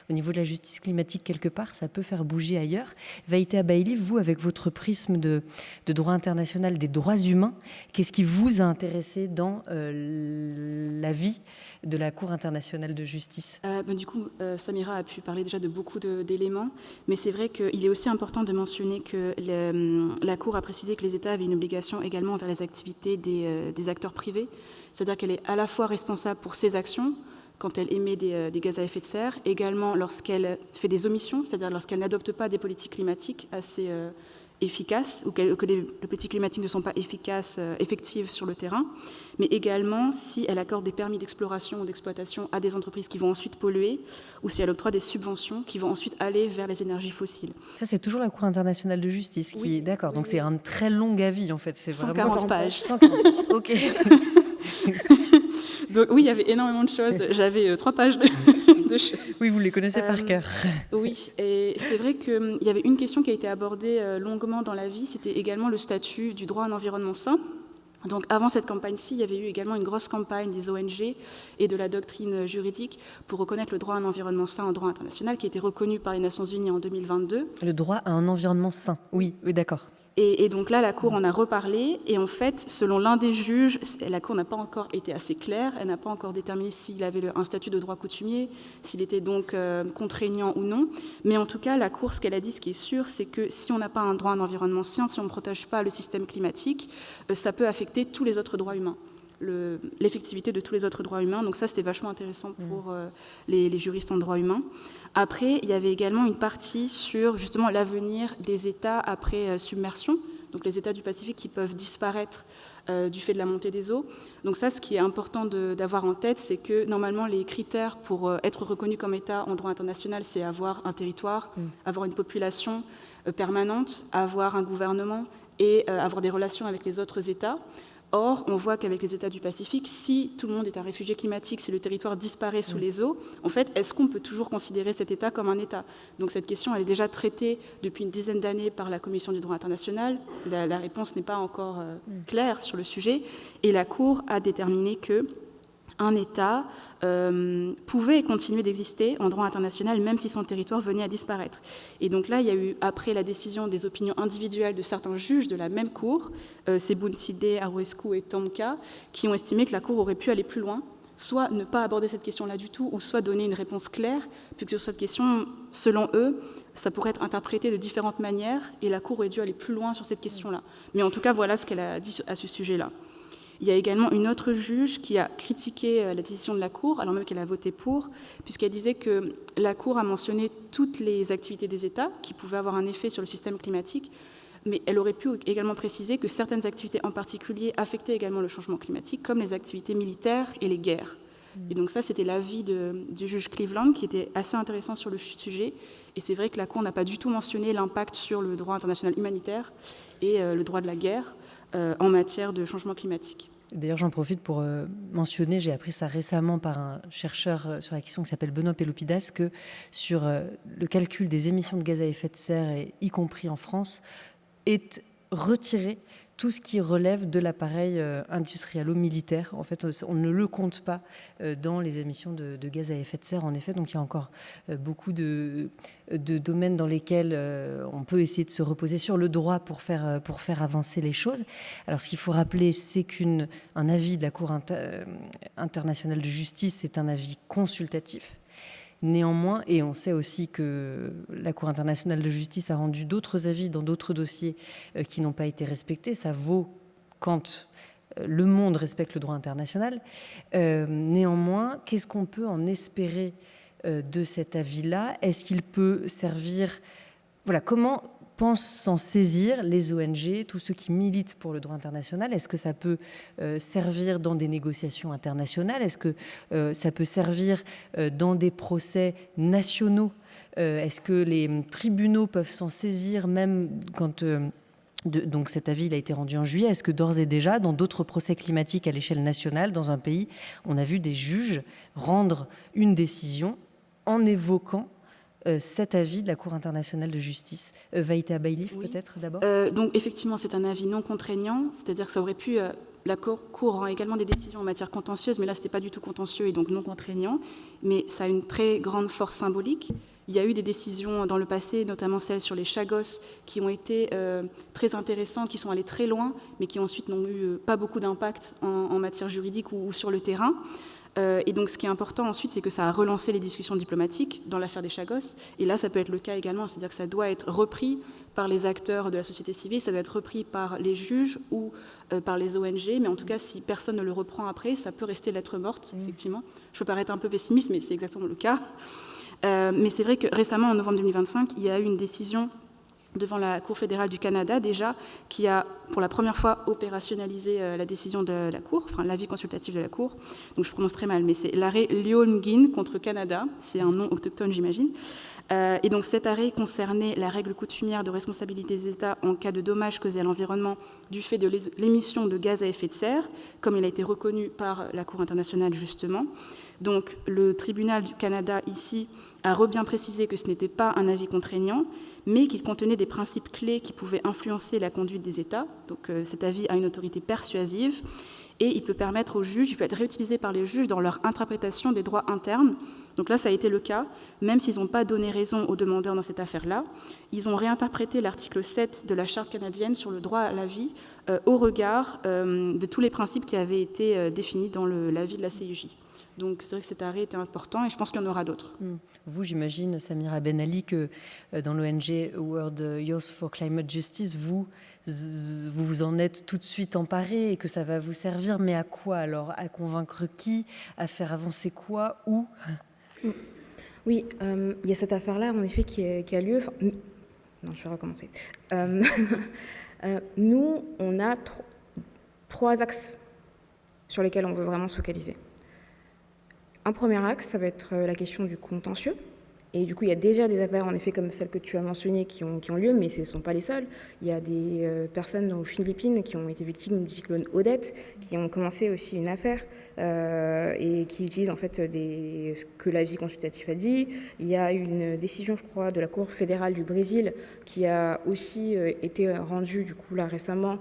[SPEAKER 1] au niveau de la justice climatique quelque part, ça peut faire bouger ailleurs. Vaïté Abaïli, vous, avec votre prisme de droit international des droits humains, qu'est-ce qui vous a intéressé dans la vie de la Cour internationale de justice?
[SPEAKER 3] Du coup, Samira a pu parler déjà de beaucoup d'éléments, mais c'est vrai qu'il est aussi important de mentionner que la Cour a précisé que les États avaient une obligation également envers les activités des acteurs privés, c'est-à-dire qu'elle est à la fois responsable pour ses actions, quand elle émet des gaz à effet de serre, également lorsqu'elle fait des omissions, c'est-à-dire lorsqu'elle n'adopte pas des politiques climatiques assez efficaces, ou que les politiques climatiques ne sont pas effectives sur le terrain, mais également si elle accorde des permis d'exploration ou d'exploitation à des entreprises qui vont ensuite polluer, ou si elle octroie des subventions qui vont ensuite aller vers les énergies fossiles.
[SPEAKER 1] Ça, c'est toujours la Cour internationale de justice qui est d'accord. Donc c'est un très long avis, en fait. C'est
[SPEAKER 3] 140 pages.
[SPEAKER 1] 140. OK.
[SPEAKER 3] Donc oui, il y avait énormément de choses. J'avais 3 pages de choses.
[SPEAKER 1] Oui, vous les connaissez par cœur.
[SPEAKER 3] Oui, et c'est vrai qu'il y avait une question qui a été abordée longuement dans l'avis, c'était également le statut du droit à un environnement sain. Donc avant cette campagne-ci, il y avait eu également une grosse campagne des ONG et de la doctrine juridique pour reconnaître le droit à un environnement sain en droit international, qui a été reconnu par les Nations Unies en 2022.
[SPEAKER 1] Le droit à un environnement sain, oui, d'accord.
[SPEAKER 3] Et donc là, la Cour en a reparlé, et en fait, selon l'un des juges, la Cour n'a pas encore été assez claire, elle n'a pas encore déterminé s'il avait un statut de droit coutumier, s'il était donc contraignant ou non, mais en tout cas, la Cour, ce qu'elle a dit, ce qui est sûr, c'est que si on n'a pas un droit à un environnement sain, si on ne protège pas le système climatique, ça peut affecter tous les autres droits humains. L'effectivité de tous les autres droits humains. Donc ça, c'était vachement intéressant pour les juristes en droit humain. Après, il y avait également une partie sur justement l'avenir des États après submersion, donc les États du Pacifique qui peuvent disparaître du fait de la montée des eaux. Donc ça, ce qui est important d'avoir en tête, c'est que normalement, les critères pour être reconnu comme État en droit international, c'est avoir un territoire, avoir une population permanente, avoir un gouvernement et avoir des relations avec les autres États. Or, on voit qu'avec les États du Pacifique, si tout le monde est un réfugié climatique, si le territoire disparaît sous les eaux, en fait, est-ce qu'on peut toujours considérer cet État comme un État? Donc cette question, elle est déjà traitée depuis une dizaine d'années par la Commission du droit international. La réponse n'est pas encore claire sur le sujet. Et la Cour a déterminé que un État pouvait continuer d'exister en droit international, même si son territoire venait à disparaître. Et donc là, il y a eu, après la décision des opinions individuelles de certains juges de la même Cour, Sebunside, Aruescu et Tomka, qui ont estimé que la Cour aurait pu aller plus loin, soit ne pas aborder cette question-là du tout, ou soit donner une réponse claire, puisque sur cette question, selon eux, ça pourrait être interprété de différentes manières, et la Cour aurait dû aller plus loin sur cette question-là. Mais en tout cas, voilà ce qu'elle a dit à ce sujet-là. Il y a également une autre juge qui a critiqué la décision de la Cour, alors même qu'elle a voté pour, puisqu'elle disait que la Cour a mentionné toutes les activités des États qui pouvaient avoir un effet sur le système climatique, mais elle aurait pu également préciser que certaines activités en particulier affectaient également le changement climatique, comme les activités militaires et les guerres. Et donc ça, c'était l'avis du juge Cleveland, qui était assez intéressant sur le sujet. Et c'est vrai que la Cour n'a pas du tout mentionné l'impact sur le droit international humanitaire et le droit de la guerre en matière de changement climatique.
[SPEAKER 1] D'ailleurs, j'en profite pour mentionner, j'ai appris ça récemment par un chercheur sur la question qui s'appelle Benoît Pelopidas, que sur le calcul des émissions de gaz à effet de serre, et y compris en France, est retiré tout ce qui relève de l'appareil industrialo-militaire. En fait, on ne le compte pas dans les émissions de gaz à effet de serre, en effet. Donc, il y a encore beaucoup de domaines dans lesquels on peut essayer de se reposer sur le droit pour faire avancer les choses. Alors, ce qu'il faut rappeler, c'est qu'un avis de la Cour internationale de justice, c'est un avis consultatif. Néanmoins, et on sait aussi que la Cour internationale de justice a rendu d'autres avis dans d'autres dossiers qui n'ont pas été respectés. Ça vaut quand le monde respecte le droit international. Néanmoins, qu'est-ce qu'on peut en espérer de cet avis-là? Est-ce qu'il peut servir... Voilà, comment pensent s'en saisir, les ONG, tous ceux qui militent pour le droit international? Est-ce que ça peut servir dans des négociations internationales? Est-ce que ça peut servir dans des procès nationaux? Est-ce que les tribunaux peuvent s'en saisir même quand... donc cet avis il a été rendu en juillet. Est-ce que d'ores et déjà, dans d'autres procès climatiques à l'échelle nationale, dans un pays, on a vu des juges rendre une décision en évoquant cet avis de la Cour internationale de justice? Vaïté Bailif, oui. Peut-être d'abord.
[SPEAKER 3] Donc effectivement, c'est un avis non contraignant, c'est-à-dire que ça aurait pu... la Cour rend également des décisions en matière contentieuse, mais là, ce n'était pas du tout contentieux et donc non contraignant, mais ça a une très grande force symbolique. Il y a eu des décisions dans le passé, notamment celles sur les Chagos, qui ont été très intéressantes, qui sont allées très loin, mais qui ensuite n'ont eu pas beaucoup d'impact en matière juridique ou sur le terrain. Et donc, ce qui est important ensuite, c'est que ça a relancé les discussions diplomatiques dans l'affaire des Chagos. Et là, ça peut être le cas également, c'est-à-dire que ça doit être repris par les acteurs de la société civile, ça doit être repris par les juges ou par les ONG, mais en tout cas, si personne ne le reprend après, ça peut rester lettre morte, effectivement. Je peux paraître un peu pessimiste, mais c'est exactement le cas. Mais c'est vrai que récemment, en novembre 2025, il y a eu une décision devant la Cour fédérale du Canada, déjà, qui a, pour la première fois, opérationnalisé la décision de la Cour, enfin l'avis consultatif de la Cour. Donc je prononce très mal, mais c'est l'arrêt Leongin contre Canada, c'est un nom autochtone, j'imagine. Et donc cet arrêt concernait la règle coutumière de responsabilité des États en cas de dommages causés à l'environnement du fait de l'émission de gaz à effet de serre, comme il a été reconnu par la Cour internationale, justement. Donc le tribunal du Canada, ici, a bien précisé que ce n'était pas un avis contraignant, mais qu'il contenait des principes clés qui pouvaient influencer la conduite des États. Donc cet avis a une autorité persuasive et il peut permettre aux juges, il peut être réutilisé par les juges dans leur interprétation des droits internes. Donc là, ça a été le cas, même s'ils n'ont pas donné raison aux demandeurs dans cette affaire-là. Ils ont réinterprété l'article 7 de la Charte canadienne sur le droit à la vie au regard de tous les principes qui avaient été définis dans l'avis de la CIJ. Donc c'est vrai que cet arrêt était important et je pense qu'il y en aura d'autres.
[SPEAKER 1] Vous, j'imagine, Samira Ben Ali, que dans l'ONG World Youth for Climate Justice, vous en êtes tout de suite emparé et que ça va vous servir. Mais à quoi alors? À convaincre qui? À faire avancer quoi? Où?
[SPEAKER 2] Oui, il y a cette affaire-là, en effet, qui a lieu. Non, je vais recommencer. Nous, on a trois axes sur lesquels on veut vraiment se focaliser. Un premier axe, ça va être la question du contentieux. Et du coup, il y a déjà des affaires, en effet, comme celles que tu as mentionnées, qui ont lieu, mais ce ne sont pas les seules. Il y a des personnes aux Philippines qui ont été victimes du cyclone Odette, qui ont commencé aussi une affaire et qui utilisent en fait ce que l'avis consultatif a dit. Il y a une décision, je crois, de la Cour fédérale du Brésil qui a aussi été rendue, du coup, là, récemment,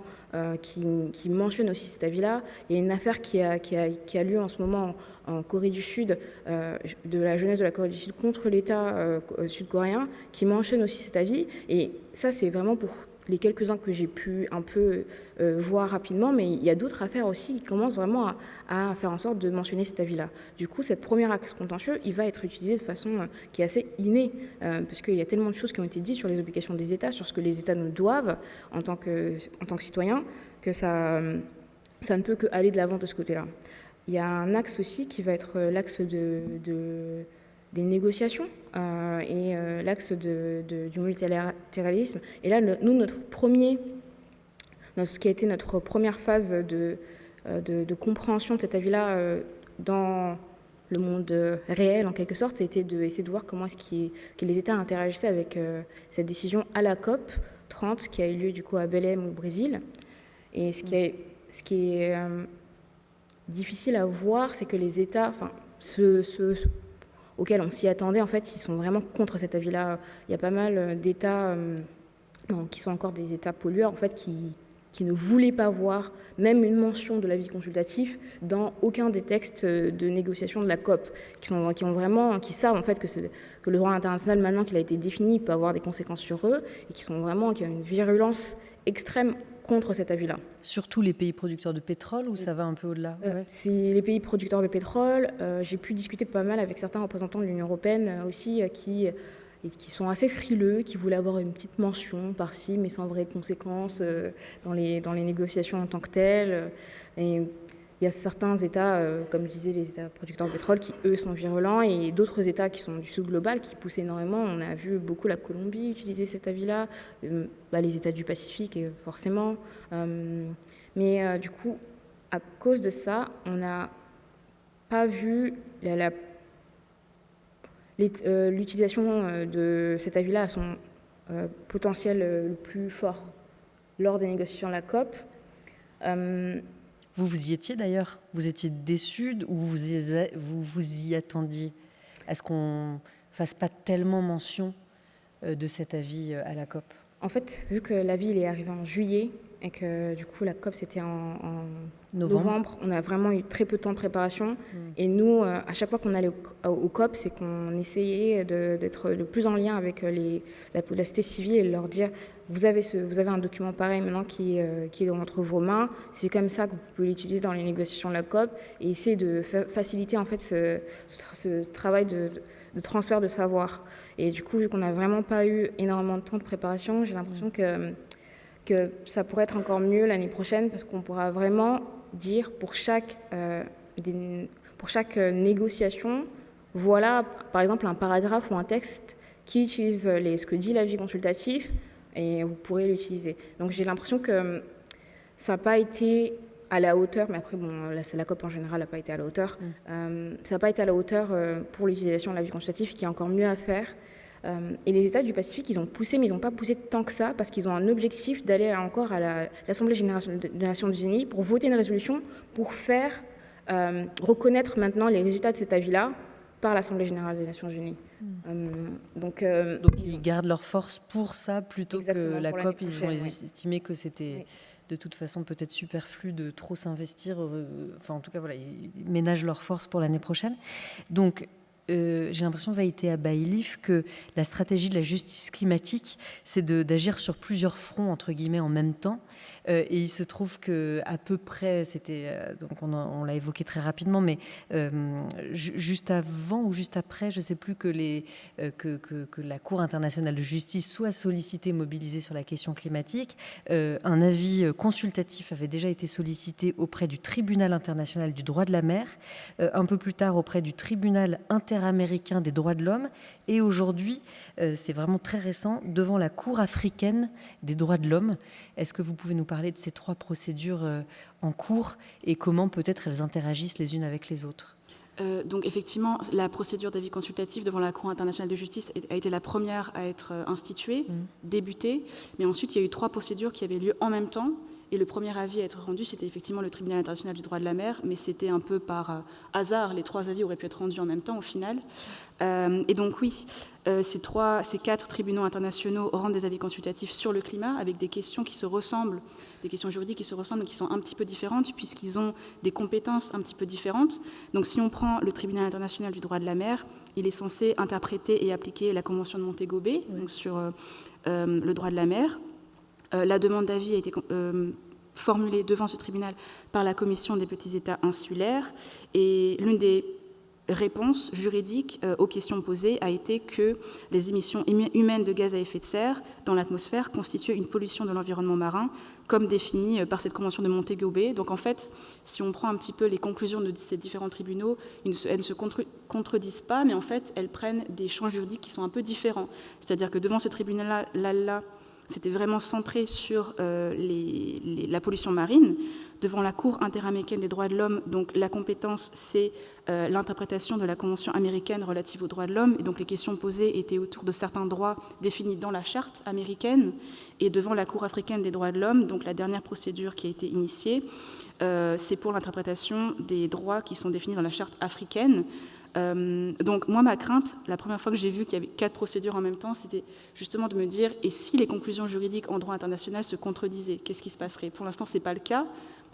[SPEAKER 2] qui mentionne aussi cet avis-là. Il y a une affaire qui a lieu en ce moment en Corée du Sud, de la jeunesse de la Corée du Sud contre l'État sud-coréen, qui mentionne aussi cet avis. Et ça, c'est vraiment pour les quelques-uns que j'ai pu un peu voir rapidement, mais il y a d'autres affaires aussi qui commencent vraiment à faire en sorte de mentionner cet avis-là. Du coup, cette première axe contentieux, il va être utilisé de façon qui est assez innée, parce qu'il y a tellement de choses qui ont été dites sur les obligations des États, sur ce que les États nous doivent en tant que citoyens, que ça ne peut qu'aller de l'avant de ce côté-là. Il y a un axe aussi qui va être l'axe des négociations et l'axe du multilatéralisme. Et là, nous, ce qui a été notre première phase de compréhension de cet avis-là dans le monde réel, en quelque sorte, c'était d'essayer de voir comment est-ce que les États interagissaient avec cette décision à la COP 30 qui a eu lieu du coup à Belém au Brésil. Et ce qui est difficile à voir, c'est que les États, enfin ceux auxquels on s'y attendait, en fait, ils sont vraiment contre cet avis-là. Il y a pas mal d'États qui sont encore des États pollueurs, en fait, qui ne voulaient pas voir même une mention de l'avis consultatif dans aucun des textes de négociation de la COP, qui savent en fait que le droit international, maintenant qu'il a été défini, peut avoir des conséquences sur eux, et qui ont une virulence extrême contre cet avis-là.
[SPEAKER 1] Surtout les pays producteurs de pétrole, ou ça va un peu au-delà?
[SPEAKER 2] C'est les pays producteurs de pétrole. J'ai pu discuter pas mal avec certains représentants de l'Union européenne aussi, qui sont assez frileux, qui voulaient avoir une petite mention par-ci, mais sans vraies conséquences dans les négociations en tant que telles. Et il y a certains États, comme je disais, les États producteurs de pétrole, qui, eux, sont virulents, et d'autres États qui sont du Sud global, qui poussent énormément. On a vu beaucoup la Colombie utiliser cet avis-là, les États du Pacifique, forcément. Mais du coup, à cause de ça, on n'a pas vu l'utilisation de cet avis-là à son potentiel le plus fort lors des négociations de la COP.
[SPEAKER 1] Vous y étiez d'ailleurs? Vous étiez déçu ou vous y attendiez à ce qu'on fasse pas tellement mention de cet avis à la COP?
[SPEAKER 2] En fait, vu que l'avis il est arrivé en juillet et que du coup la COP c'était en novembre, on a vraiment eu très peu de temps de préparation. Et nous, à chaque fois qu'on allait au COP, c'est qu'on essayait d'être le plus en lien avec la société civile et leur dire vous avez un document pareil maintenant qui est entre vos mains. C'est comme ça que vous pouvez l'utiliser dans les négociations de la COP et essayer de faciliter en fait ce travail de transfert de savoir. Et du coup, vu qu'on n'a vraiment pas eu énormément de temps de préparation, j'ai l'impression que ça pourrait être encore mieux l'année prochaine parce qu'on pourra vraiment dire pour chaque négociation, voilà par exemple un paragraphe ou un texte qui utilise ce que dit l'avis consultatif et vous pourrez l'utiliser. Donc j'ai l'impression que ça n'a pas été à la hauteur, mais après, la COP en général n'a pas été à la hauteur. Ça n'a pas été à la hauteur pour l'utilisation de l'avis consultatif, qui est encore mieux à faire. Et les États du Pacifique, ils ont poussé, mais ils n'ont pas poussé tant que ça, parce qu'ils ont un objectif d'aller encore à l'Assemblée générale des Nations Unies pour voter une résolution pour faire reconnaître maintenant les résultats de cet avis-là par l'Assemblée générale des Nations Unies. Donc
[SPEAKER 1] ils gardent leur force pour ça plutôt que la COP. Ils ont estimé que c'était de toute façon peut-être superflu de trop s'investir. Enfin, en tout cas, voilà, ils ménagent leur force pour l'année prochaine. Donc, j'ai l'impression, Vaïté Abaïlif, que la stratégie de la justice climatique, c'est d'agir sur plusieurs fronts, entre guillemets, en même temps. Et il se trouve qu'à peu près, donc on l'a évoqué très rapidement, mais juste avant ou juste après, je ne sais plus, que la Cour internationale de justice soit sollicitée, mobilisée sur la question climatique. Un avis consultatif avait déjà été sollicité auprès du Tribunal international du droit de la mer, un peu plus tard auprès du Tribunal interaméricain des droits de l'homme, et aujourd'hui, c'est vraiment très récent, devant la Cour africaine des droits de l'homme. Est-ce que vous pouvez nous parler de ces 3 procédures en cours et comment peut-être elles interagissent les unes avec les autres?
[SPEAKER 3] Donc effectivement, la procédure d'avis consultatif devant la Cour internationale de justice a été la première à être instituée, débutée, mais ensuite il y a eu 3 procédures qui avaient lieu en même temps. Et le premier avis à être rendu, c'était effectivement le Tribunal international du droit de la mer, mais c'était un peu par hasard. Les 3 avis auraient pu être rendus en même temps au final. Et donc oui, ces 4 tribunaux internationaux rendent des avis consultatifs sur le climat avec des questions qui se ressemblent, des questions juridiques qui se ressemblent, mais qui sont un petit peu différentes puisqu'ils ont des compétences un petit peu différentes. Donc si on prend le Tribunal international du droit de la mer, il est censé interpréter et appliquer la Convention de Montego Bay, donc sur le droit de la mer. La demande d'avis a été formulée devant ce tribunal par la Commission des petits États insulaires et l'une des réponses juridiques aux questions posées a été que les émissions humaines de gaz à effet de serre dans l'atmosphère constituaient une pollution de l'environnement marin comme définie par cette Convention de Montego Bay. Donc en fait, si on prend un petit peu les conclusions de ces différents tribunaux, elles ne se contredisent pas, mais en fait, elles prennent des champs juridiques qui sont un peu différents. C'est-à-dire que devant ce tribunal-là, c'était vraiment centré sur la pollution marine. Devant la Cour interaméricaine des droits de l'homme, donc la compétence, c'est l'interprétation de la Convention américaine relative aux droits de l'homme. Et donc les questions posées étaient autour de certains droits définis dans la charte américaine. Et devant la Cour africaine des droits de l'homme, donc la dernière procédure qui a été initiée, c'est pour l'interprétation des droits qui sont définis dans la charte africaine. Donc moi, ma crainte, la première fois que j'ai vu qu'il y avait 4 procédures en même temps, c'était justement de me dire, et si les conclusions juridiques en droit international se contredisaient, qu'est-ce qui se passerait? Pour l'instant, ce n'est pas le cas.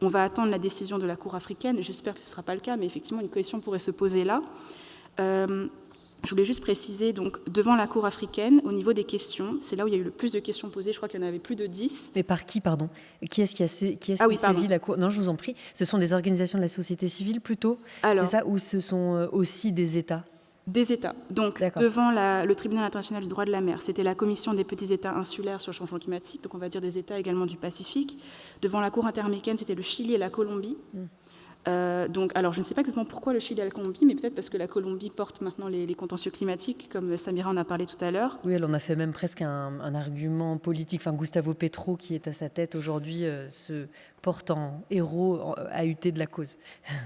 [SPEAKER 3] On va attendre la décision de la Cour africaine. J'espère que ce ne sera pas le cas, mais effectivement, une question pourrait se poser là. Je voulais juste préciser, donc, devant la Cour africaine, au niveau des questions, c'est là où il y a eu le plus de questions posées. Je crois qu'il y en avait plus de 10.
[SPEAKER 1] Mais par qui, pardon? Qui est-ce qui saisit la Cour? Non, je vous en prie. Ce sont des organisations de la société civile, plutôt? C'est ça? Ou ce sont aussi des États?
[SPEAKER 3] Des États. Donc, devant le Tribunal international du droit de la mer, c'était la Commission des petits États insulaires sur le changement climatique, donc on va dire des États également du Pacifique. Devant la Cour interaméricaine, c'était le Chili et la Colombie. Donc, alors, je ne sais pas exactement pourquoi le Chili et la Colombie, mais peut-être parce que la Colombie porte maintenant les contentieux climatiques, comme Samira en a parlé tout à l'heure.
[SPEAKER 1] Oui, elle en a fait même presque un argument politique. Enfin, Gustavo Petro, qui est à sa tête aujourd'hui, se porte en héros AUT de la cause.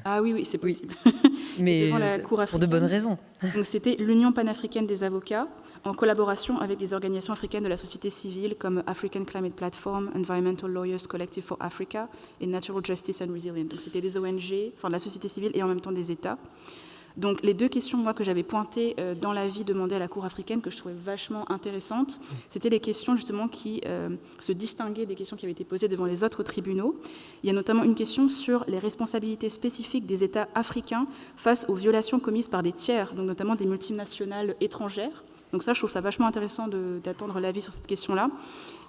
[SPEAKER 3] Ah oui, c'est possible.
[SPEAKER 1] Oui. Mais
[SPEAKER 3] devant la Cour
[SPEAKER 1] pour de bonnes raisons.
[SPEAKER 3] Donc, c'était l'Union panafricaine des avocats, en collaboration avec des organisations africaines de la société civile comme African Climate Platform, Environmental Lawyers Collective for Africa et Natural Justice and Resilience. Donc c'était des ONG, enfin de la société civile et en même temps des États. Donc les deux questions moi, que j'avais pointées dans l'avis demandé à la Cour africaine, que je trouvais vachement intéressantes, c'était les questions justement qui se distinguaient des questions qui avaient été posées devant les autres tribunaux. Il y a notamment une question sur les responsabilités spécifiques des États africains face aux violations commises par des tiers, donc notamment des multinationales étrangères. Donc ça, je trouve ça vachement intéressant d'attendre l'avis sur cette question-là.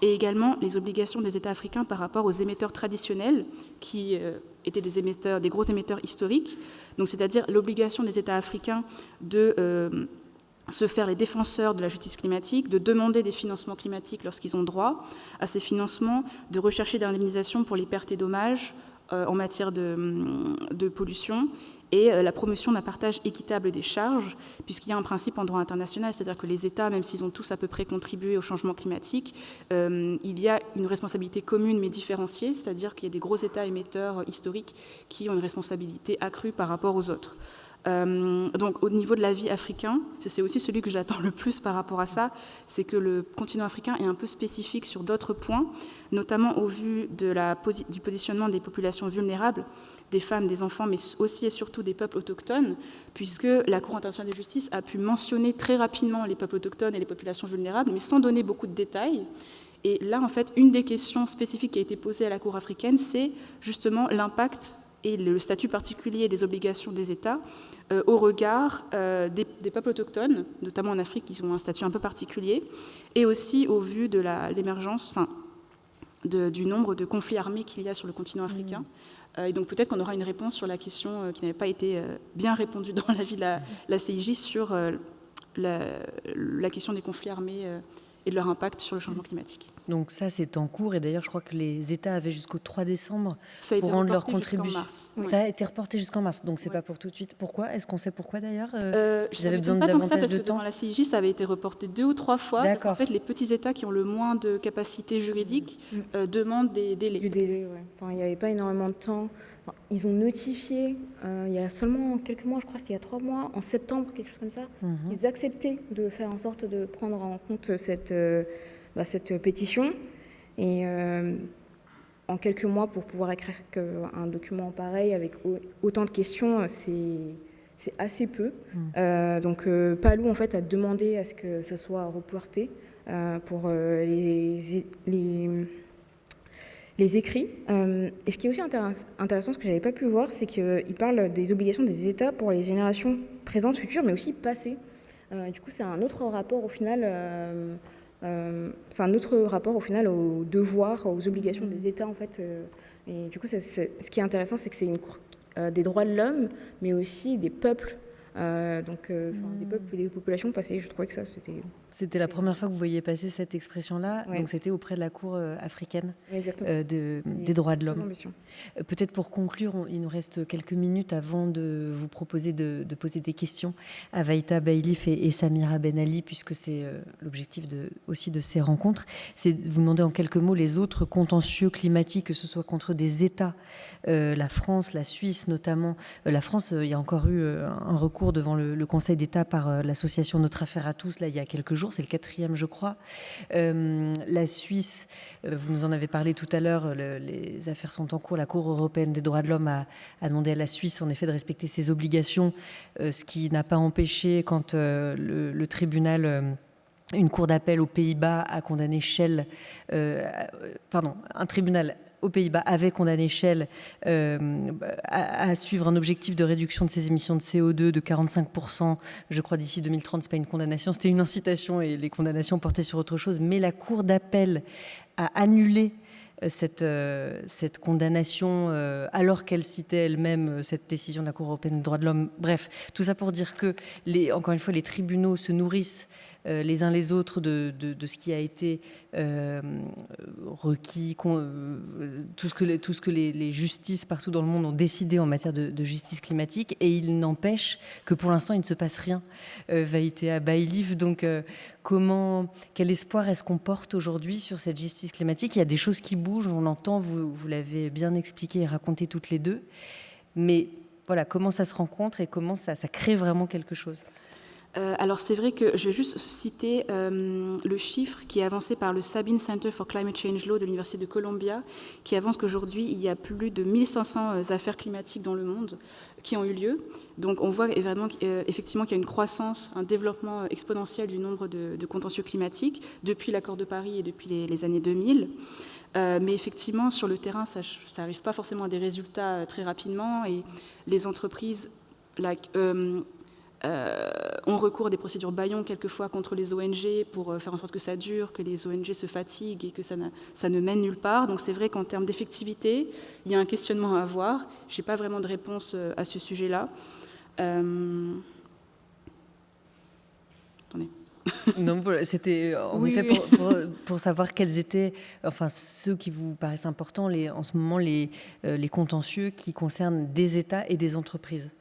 [SPEAKER 3] Et également les obligations des États africains par rapport aux émetteurs traditionnels, qui étaient des gros émetteurs historiques. Donc c'est-à-dire l'obligation des États africains de se faire les défenseurs de la justice climatique, de demander des financements climatiques lorsqu'ils ont droit à ces financements, de rechercher des indemnisations pour les pertes et dommages en matière de pollution, et la promotion d'un partage équitable des charges, puisqu'il y a un principe en droit international, c'est-à-dire que les États, même s'ils ont tous à peu près contribué au changement climatique, il y a une responsabilité commune mais différenciée, c'est-à-dire qu'il y a des gros États émetteurs historiques qui ont une responsabilité accrue par rapport aux autres. Donc au niveau de l'avis africain, c'est aussi celui que j'attends le plus par rapport à ça, c'est que le continent africain est un peu spécifique sur d'autres points, notamment au vu du positionnement des populations vulnérables, des femmes, des enfants, mais aussi et surtout des peuples autochtones, puisque la Cour internationale de justice a pu mentionner très rapidement les peuples autochtones et les populations vulnérables, mais sans donner beaucoup de détails. Et là, en fait, une des questions spécifiques qui a été posée à la Cour africaine, c'est justement l'impact et le statut particulier des obligations des États au regard des peuples autochtones, notamment en Afrique, qui ont un statut un peu particulier, et aussi au vu de l'émergence, du nombre de conflits armés qu'il y a sur le continent africain. Et donc peut-être qu'on aura une réponse sur la question qui n'avait pas été bien répondue dans l'avis de la CIJ sur la question des conflits armés et de leur impact sur le changement climatique.
[SPEAKER 1] Donc ça, c'est en cours. Et d'ailleurs, je crois que les États avaient jusqu'au 3 décembre
[SPEAKER 3] pour
[SPEAKER 1] rendre leur contribution.
[SPEAKER 3] Oui.
[SPEAKER 1] Ça a été reporté jusqu'en mars, donc c'est pas pour tout de suite. Pourquoi? Est-ce qu'on sait pourquoi d'ailleurs?
[SPEAKER 3] Vous avez besoin de davantage de temps. Dans la CIJ, ça avait été reporté 2 ou 3 fois. Parce qu'en fait, les petits États qui ont le moins de capacité juridique demandent des délais.
[SPEAKER 2] Du délai, oui. Enfin, il n'y avait pas énormément de temps. Enfin, ils ont notifié, il y a seulement quelques mois, je crois que c'était il y a 3 mois, en septembre, quelque chose comme ça, ils acceptaient de faire en sorte de prendre en compte cette pétition. Et en quelques mois, pour pouvoir écrire un document pareil avec autant de questions, c'est assez peu. Donc Palou, en fait, a demandé à ce que ça soit reporté pour les écrits. Et ce qui est aussi intéressant, ce que je n'avais pas pu voir, c'est qu'il parle des obligations des États pour les générations présentes, futures, mais aussi passées. Du coup, c'est un autre rapport au final... c'est un autre rapport au final aux devoirs, aux obligations des États en fait. Et du coup, ce qui est intéressant, c'est que c'est une cour des droits de l'homme, mais aussi des peuples, des peuples et des populations passées. Je trouvais que ça,
[SPEAKER 1] C'était la première fois que vous voyiez passer cette expression-là, donc c'était auprès de la Cour africaine des droits de l'homme. Peut-être pour conclure, il nous reste quelques minutes avant de vous proposer de poser des questions à Vaïta Baïlif et Samira Ben Ali, puisque c'est l'objectif aussi de ces rencontres. C'est de vous demander en quelques mots les autres contentieux climatiques, que ce soit contre des États, la France, la Suisse notamment. La France, il y a encore eu un recours devant le Conseil d'État par l'association Notre Affaire à tous, là, il y a quelques jours, c'est le 4e, je crois. La Suisse, vous nous en avez parlé tout à l'heure, les affaires sont en cours. La Cour européenne des droits de l'homme a demandé à la Suisse, en effet, de respecter ses obligations, ce qui n'a pas empêché, quand le tribunal... Une cour d'appel aux Pays-Bas a condamné Shell, un tribunal aux Pays-Bas avait condamné Shell à suivre un objectif de réduction de ses émissions de CO2 de 45%, je crois, d'ici 2030. C'est pas une condamnation, c'était une incitation et les condamnations portaient sur autre chose. Mais la cour d'appel a annulé cette condamnation alors qu'elle citait elle-même cette décision de la Cour européenne des droits de l'homme. Bref, tout ça pour dire que, encore une fois, les tribunaux se nourrissent les uns les autres de ce qui a été requis, tout ce que les justices partout dans le monde ont décidé en matière de justice climatique, et il n'empêche que pour l'instant il ne se passe rien. Vaïtea Baïlif, donc quel espoir est-ce qu'on porte aujourd'hui sur cette justice climatique? Il y a des choses qui bougent, on l'entend, vous l'avez bien expliqué et raconté toutes les deux, mais voilà, comment ça se rencontre et comment ça crée vraiment quelque chose?
[SPEAKER 3] Alors c'est vrai que je vais juste citer le chiffre qui est avancé par le Sabin Center for Climate Change Law de l'Université de Columbia, qui avance qu'aujourd'hui il y a plus de 1500 affaires climatiques dans le monde qui ont eu lieu. Donc on voit vraiment effectivement qu'il y a une croissance, un développement exponentiel du nombre de contentieux climatiques depuis l'accord de Paris et depuis les années 2000. Mais effectivement, sur le terrain, ça n'arrive pas forcément à des résultats très rapidement, et les entreprises ont recours à des procédures bâillons quelquefois contre les ONG pour faire en sorte que ça dure, que les ONG se fatiguent et que ça ne mène nulle part. Donc c'est vrai qu'en termes d'effectivité, il y a un questionnement à avoir. Je n'ai pas vraiment de réponse à ce sujet-là. Attendez.
[SPEAKER 1] Non, voilà, c'était en effet pour savoir quels étaient, enfin, ceux qui vous paraissent importants en ce moment, les contentieux qui concernent des États et des entreprises.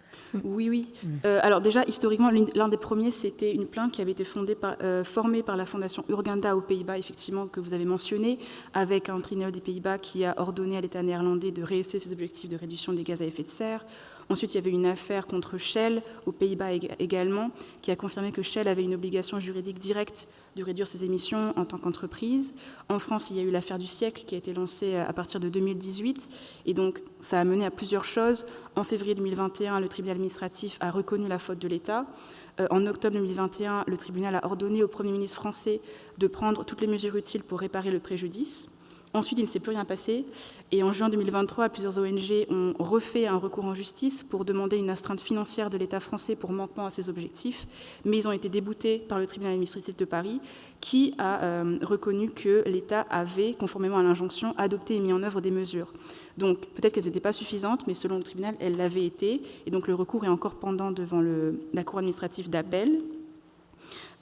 [SPEAKER 3] Oui. Alors déjà, historiquement, l'un des premiers, c'était une plainte qui avait été formée par la fondation Urgenda aux Pays-Bas, effectivement, que vous avez mentionné, avec un tribunal des Pays-Bas qui a ordonné à l'État néerlandais de réhausser ses objectifs de réduction des gaz à effet de serre. Ensuite, il y avait une affaire contre Shell, aux Pays-Bas également, qui a confirmé que Shell avait une obligation juridique directe de réduire ses émissions en tant qu'entreprise. En France, il y a eu l'affaire du siècle qui a été lancée à partir de 2018. Et donc, ça a mené à plusieurs choses. En février 2021, le tribunal administratif a reconnu la faute de l'État. En octobre 2021, le tribunal a ordonné au Premier ministre français de prendre toutes les mesures utiles pour réparer le préjudice. Ensuite, il ne s'est plus rien passé. Et en juin 2023, plusieurs ONG ont refait un recours en justice pour demander une astreinte financière de l'État français pour manquement à ses objectifs. Mais ils ont été déboutés par le tribunal administratif de Paris, qui a reconnu que l'État avait, conformément à l'injonction, adopté et mis en œuvre des mesures. Donc, peut-être qu'elles n'étaient pas suffisantes, mais selon le tribunal, elles l'avaient été. Et donc, le recours est encore pendant devant la Cour administrative d'appel.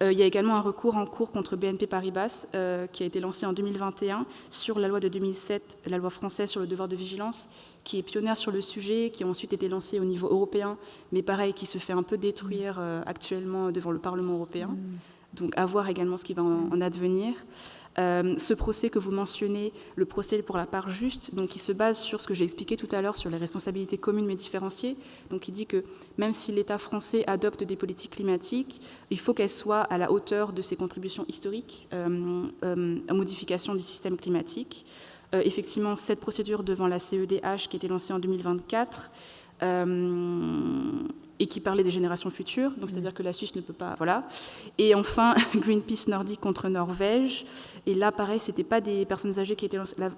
[SPEAKER 3] Il y a également un recours en cours contre BNP Paribas qui a été lancé en 2021 sur la loi de 2007, la loi française sur le devoir de vigilance, qui est pionnière sur le sujet, qui a ensuite été lancée au niveau européen, mais pareil, qui se fait un peu détruire actuellement devant le Parlement européen. Donc à voir également ce qui va en advenir. Ce procès que vous mentionnez, le procès pour la part juste, donc il se base sur ce que j'ai expliqué tout à l'heure sur les responsabilités communes mais différenciées. Donc il dit que même si l'État français adopte des politiques climatiques, il faut qu'elles soient à la hauteur de ses contributions historiques à modification du système climatique. Effectivement, cette procédure devant la CEDH qui a été lancée en 2024 et qui parlait des générations futures, donc c'est-à-dire que la Suisse ne peut pas... Voilà. Et enfin, Greenpeace Nordique contre Norvège. Et là, pareil, ce n'étaient pas des personnes âgées qui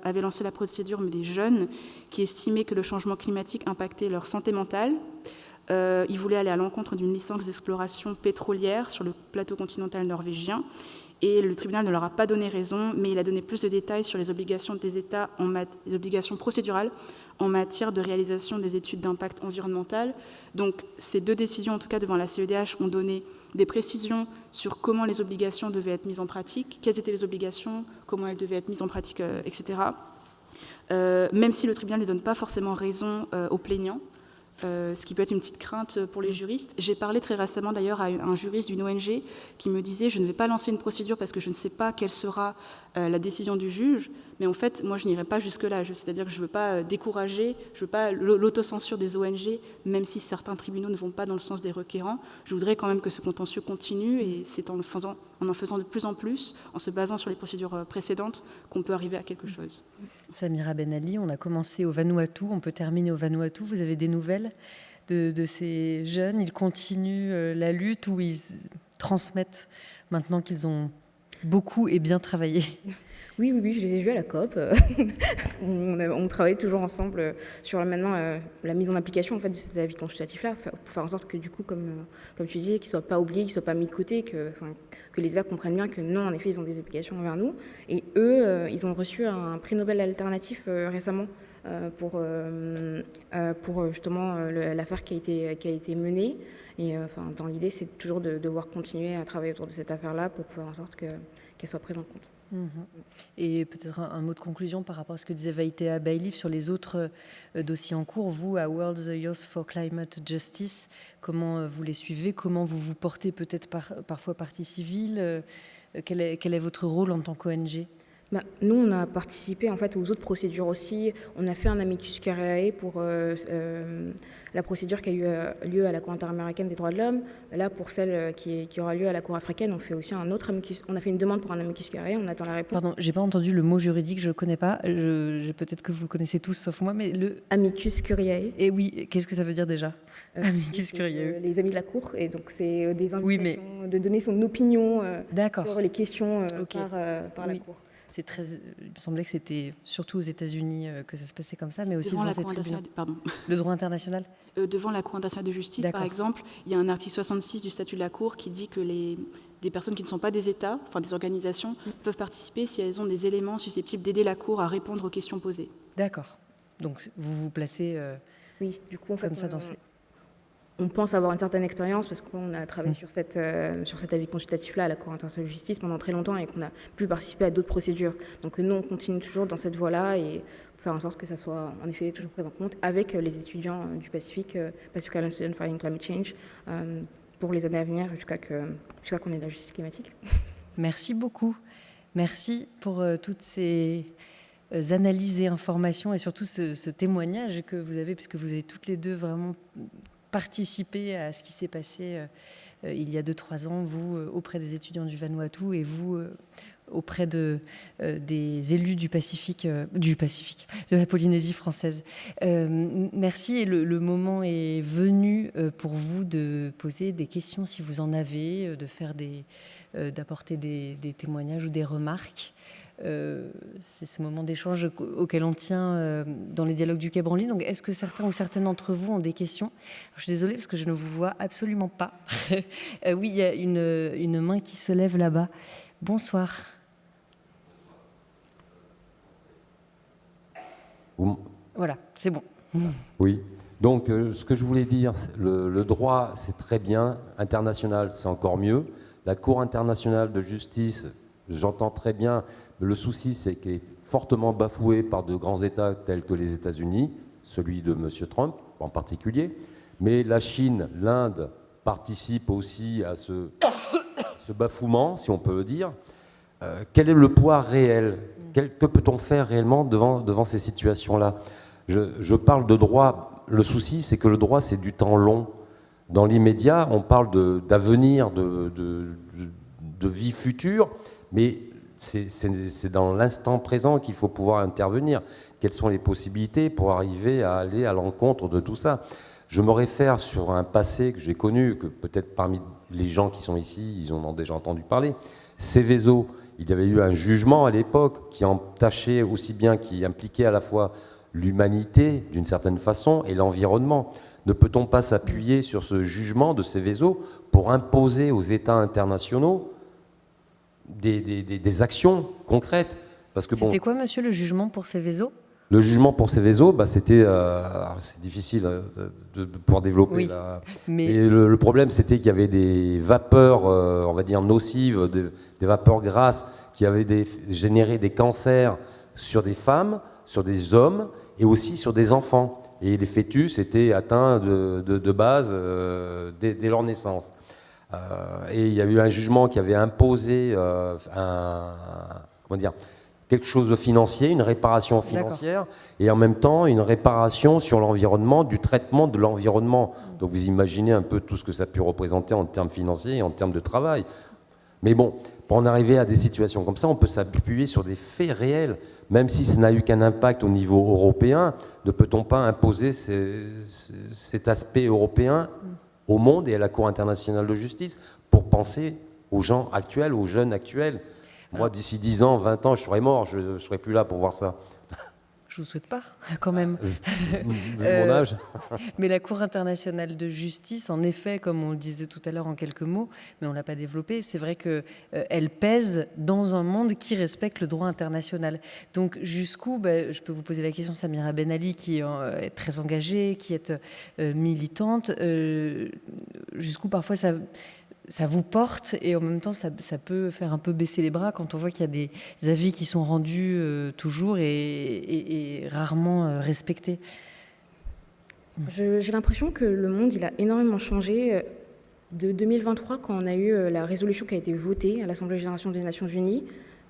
[SPEAKER 3] avaient lancé la procédure, mais des jeunes qui estimaient que le changement climatique impactait leur santé mentale. Ils voulaient aller à l'encontre d'une licence d'exploration pétrolière sur le plateau continental norvégien. Et le tribunal ne leur a pas donné raison, mais il a donné plus de détails sur les obligations des États, les obligations procédurales en matière de réalisation des études d'impact environnemental. Donc ces deux décisions, en tout cas devant la CEDH, ont donné des précisions sur comment les obligations devaient être mises en pratique, quelles étaient les obligations, comment elles devaient être mises en pratique, etc. Même si le tribunal ne donne pas forcément raison aux plaignants, ce qui peut être une petite crainte pour les juristes. J'ai parlé très récemment d'ailleurs à un juriste d'une ONG qui me disait « je ne vais pas lancer une procédure parce que je ne sais pas quelle sera la décision du juge, mais en fait, moi, je n'irai pas jusque-là. C'est-à-dire que je ne veux pas décourager, je ne veux pas l'autocensure des ONG, même si certains tribunaux ne vont pas dans le sens des requérants. Je voudrais quand même que ce contentieux continue et c'est en en faisant de plus en plus, en se basant sur les procédures précédentes, qu'on peut arriver à quelque chose. »
[SPEAKER 1] Samira Ben Ali, on a commencé au Vanuatu, on peut terminer au Vanuatu. Vous avez des nouvelles de ces jeunes? Ils continuent la lutte ou ils transmettent maintenant qu'ils ont beaucoup et bien travaillé?
[SPEAKER 2] Oui, je les ai vus à la COP. On travaille toujours ensemble sur maintenant la mise en application en fait, de cet avis consultatif-là, pour faire en sorte que du coup, comme tu disais, qu'ils ne soient pas oubliés, qu'ils ne soient pas mis de côté, que les États comprennent bien que non, en effet, ils ont des obligations envers nous. Et eux, ils ont reçu un prix Nobel alternatif récemment pour justement l'affaire qui a été menée. Et dans l'idée, c'est toujours de devoir continuer à travailler autour de cette affaire-là pour faire en sorte qu'elle soit prise en compte.
[SPEAKER 1] Et peut-être un mot de conclusion par rapport à ce que disait Vaïtea Bailiff sur les autres dossiers en cours. Vous, à World Youth for Climate Justice, comment vous les suivez? Comment vous vous portez peut-être parfois partie civile? Quel est votre rôle en tant qu'ONG?
[SPEAKER 2] Nous, on a participé en fait aux autres procédures aussi. On a fait un amicus curiae pour la procédure qui a eu lieu à la Cour interaméricaine des droits de l'homme. Là, pour celle qui aura lieu à la Cour africaine, on fait aussi un autre amicus. On a fait une demande pour un amicus curiae. On attend la réponse.
[SPEAKER 1] Pardon, j'ai pas entendu le mot juridique. Je le connais pas. Peut-être que vous le connaissez tous, sauf moi, mais le
[SPEAKER 2] amicus curiae.
[SPEAKER 1] Et oui, qu'est-ce que ça veut dire déjà? Amicus curiae.
[SPEAKER 2] Les amis de la Cour, et donc c'est des invitations de donner son opinion sur les questions par la Cour.
[SPEAKER 1] Il me semblait que c'était surtout aux États-Unis que ça se passait comme ça, mais aussi
[SPEAKER 3] devant
[SPEAKER 1] devant
[SPEAKER 3] la Cour internationale.
[SPEAKER 1] Le droit international.
[SPEAKER 3] Devant la Cour internationale de justice, par exemple, il y a un article 66 du statut de la Cour qui dit que des personnes qui ne sont pas des États, enfin des organisations, peuvent participer si elles ont des éléments susceptibles d'aider la Cour à répondre aux questions posées.
[SPEAKER 1] D'accord. Donc vous vous placez
[SPEAKER 2] oui, du coup,
[SPEAKER 1] comme ça dans ces...
[SPEAKER 2] On pense avoir une certaine expérience parce qu'on a travaillé sur cet avis consultatif-là à la Cour internationale de justice pendant très longtemps et qu'on a pu participer à d'autres procédures. Donc nous, on continue toujours dans cette voie-là et faire en sorte que ça soit en effet toujours pris en compte avec les étudiants du Pacifique, Pacific Island Student Fighting Climate Change, pour les années à venir jusqu'à qu'on ait la justice climatique.
[SPEAKER 1] Merci beaucoup. Merci pour toutes ces analyses et informations et surtout ce témoignage que vous avez, puisque vous avez toutes les deux vraiment participer à ce qui s'est passé il y a 2-3 ans, vous auprès des étudiants du Vanuatu et vous auprès des élus du Pacifique, de la Polynésie française. Merci, et le moment est venu pour vous de poser des questions si vous en avez, d'apporter des témoignages ou des remarques. C'est ce moment d'échange auquel on tient dans les dialogues du Quai Branly. Donc, est-ce que certains ou certaines d'entre vous ont des questions? Alors, je suis désolée parce que je ne vous vois absolument pas. Oui, il y a une main qui se lève là-bas. Bonsoir. Voilà, c'est bon.
[SPEAKER 4] Oui. Donc, ce que je voulais dire, le droit, c'est très bien. International, c'est encore mieux. La Cour internationale de justice, j'entends très bien. Le souci, c'est qu'elle est fortement bafouée par de grands États tels que les États-Unis, celui de M. Trump en particulier. Mais la Chine, l'Inde participent aussi à ce bafouement, si on peut le dire. Quel est le poids réel? Que peut-on faire réellement devant ces situations-là? Je parle de droit. Le souci, c'est que le droit, c'est du temps long. Dans l'immédiat, on parle d'avenir, de vie future, mais c'est dans l'instant présent qu'il faut pouvoir intervenir. Quelles sont les possibilités pour arriver à aller à l'encontre de tout ça? Je me réfère sur un passé que j'ai connu, que peut-être parmi les gens qui sont ici, ils en ont déjà entendu parler. Seveso, il y avait eu un jugement à l'époque qui entachait aussi bien, qui impliquait à la fois l'humanité, d'une certaine façon, et l'environnement. Ne peut-on pas s'appuyer sur ce jugement de Seveso pour imposer aux États internationaux des actions concrètes?
[SPEAKER 1] C'était quoi, monsieur, le jugement pour Seveso?
[SPEAKER 4] Le jugement pour Seveso, c'était... c'est difficile de pouvoir développer.
[SPEAKER 1] Oui,
[SPEAKER 4] mais le problème, c'était qu'il y avait des vapeurs, on va dire, nocives, des vapeurs grasses qui avaient généré des cancers sur des femmes, sur des hommes et aussi sur des enfants. Et les fœtus étaient atteints de base dès leur naissance. Et il y a eu un jugement qui avait imposé quelque chose de financier, une réparation financière, et en même temps une réparation sur l'environnement, du traitement de l'environnement. Donc vous imaginez un peu tout ce que ça a pu représenter en termes financiers et en termes de travail. Mais bon, pour en arriver à des situations comme ça, on peut s'appuyer sur des faits réels. Même si ça n'a eu qu'un impact au niveau européen, ne peut-on pas imposer cet aspect européen au monde et à la Cour internationale de justice pour penser aux gens actuels, aux jeunes actuels? Moi, d'ici 10 ans, 20 ans, je serai mort, je ne serai plus là pour voir ça.
[SPEAKER 1] Je vous souhaite pas, quand même.
[SPEAKER 4] Vu mon âge.
[SPEAKER 1] Mais la Cour internationale de justice, en effet, comme on le disait tout à l'heure en quelques mots, mais on ne l'a pas développé, c'est vrai qu'elle pèse dans un monde qui respecte le droit international. Donc jusqu'où, je peux vous poser la question, Samira Ben Ali, qui est très engagée, qui est militante, jusqu'où parfois ça vous porte et en même temps ça peut faire un peu baisser les bras quand on voit qu'il y a des avis qui sont rendus toujours et rarement respectés.
[SPEAKER 2] J'ai l'impression que le monde il a énormément changé de 2023 quand on a eu la résolution qui a été votée à l'Assemblée générale des Nations Unies,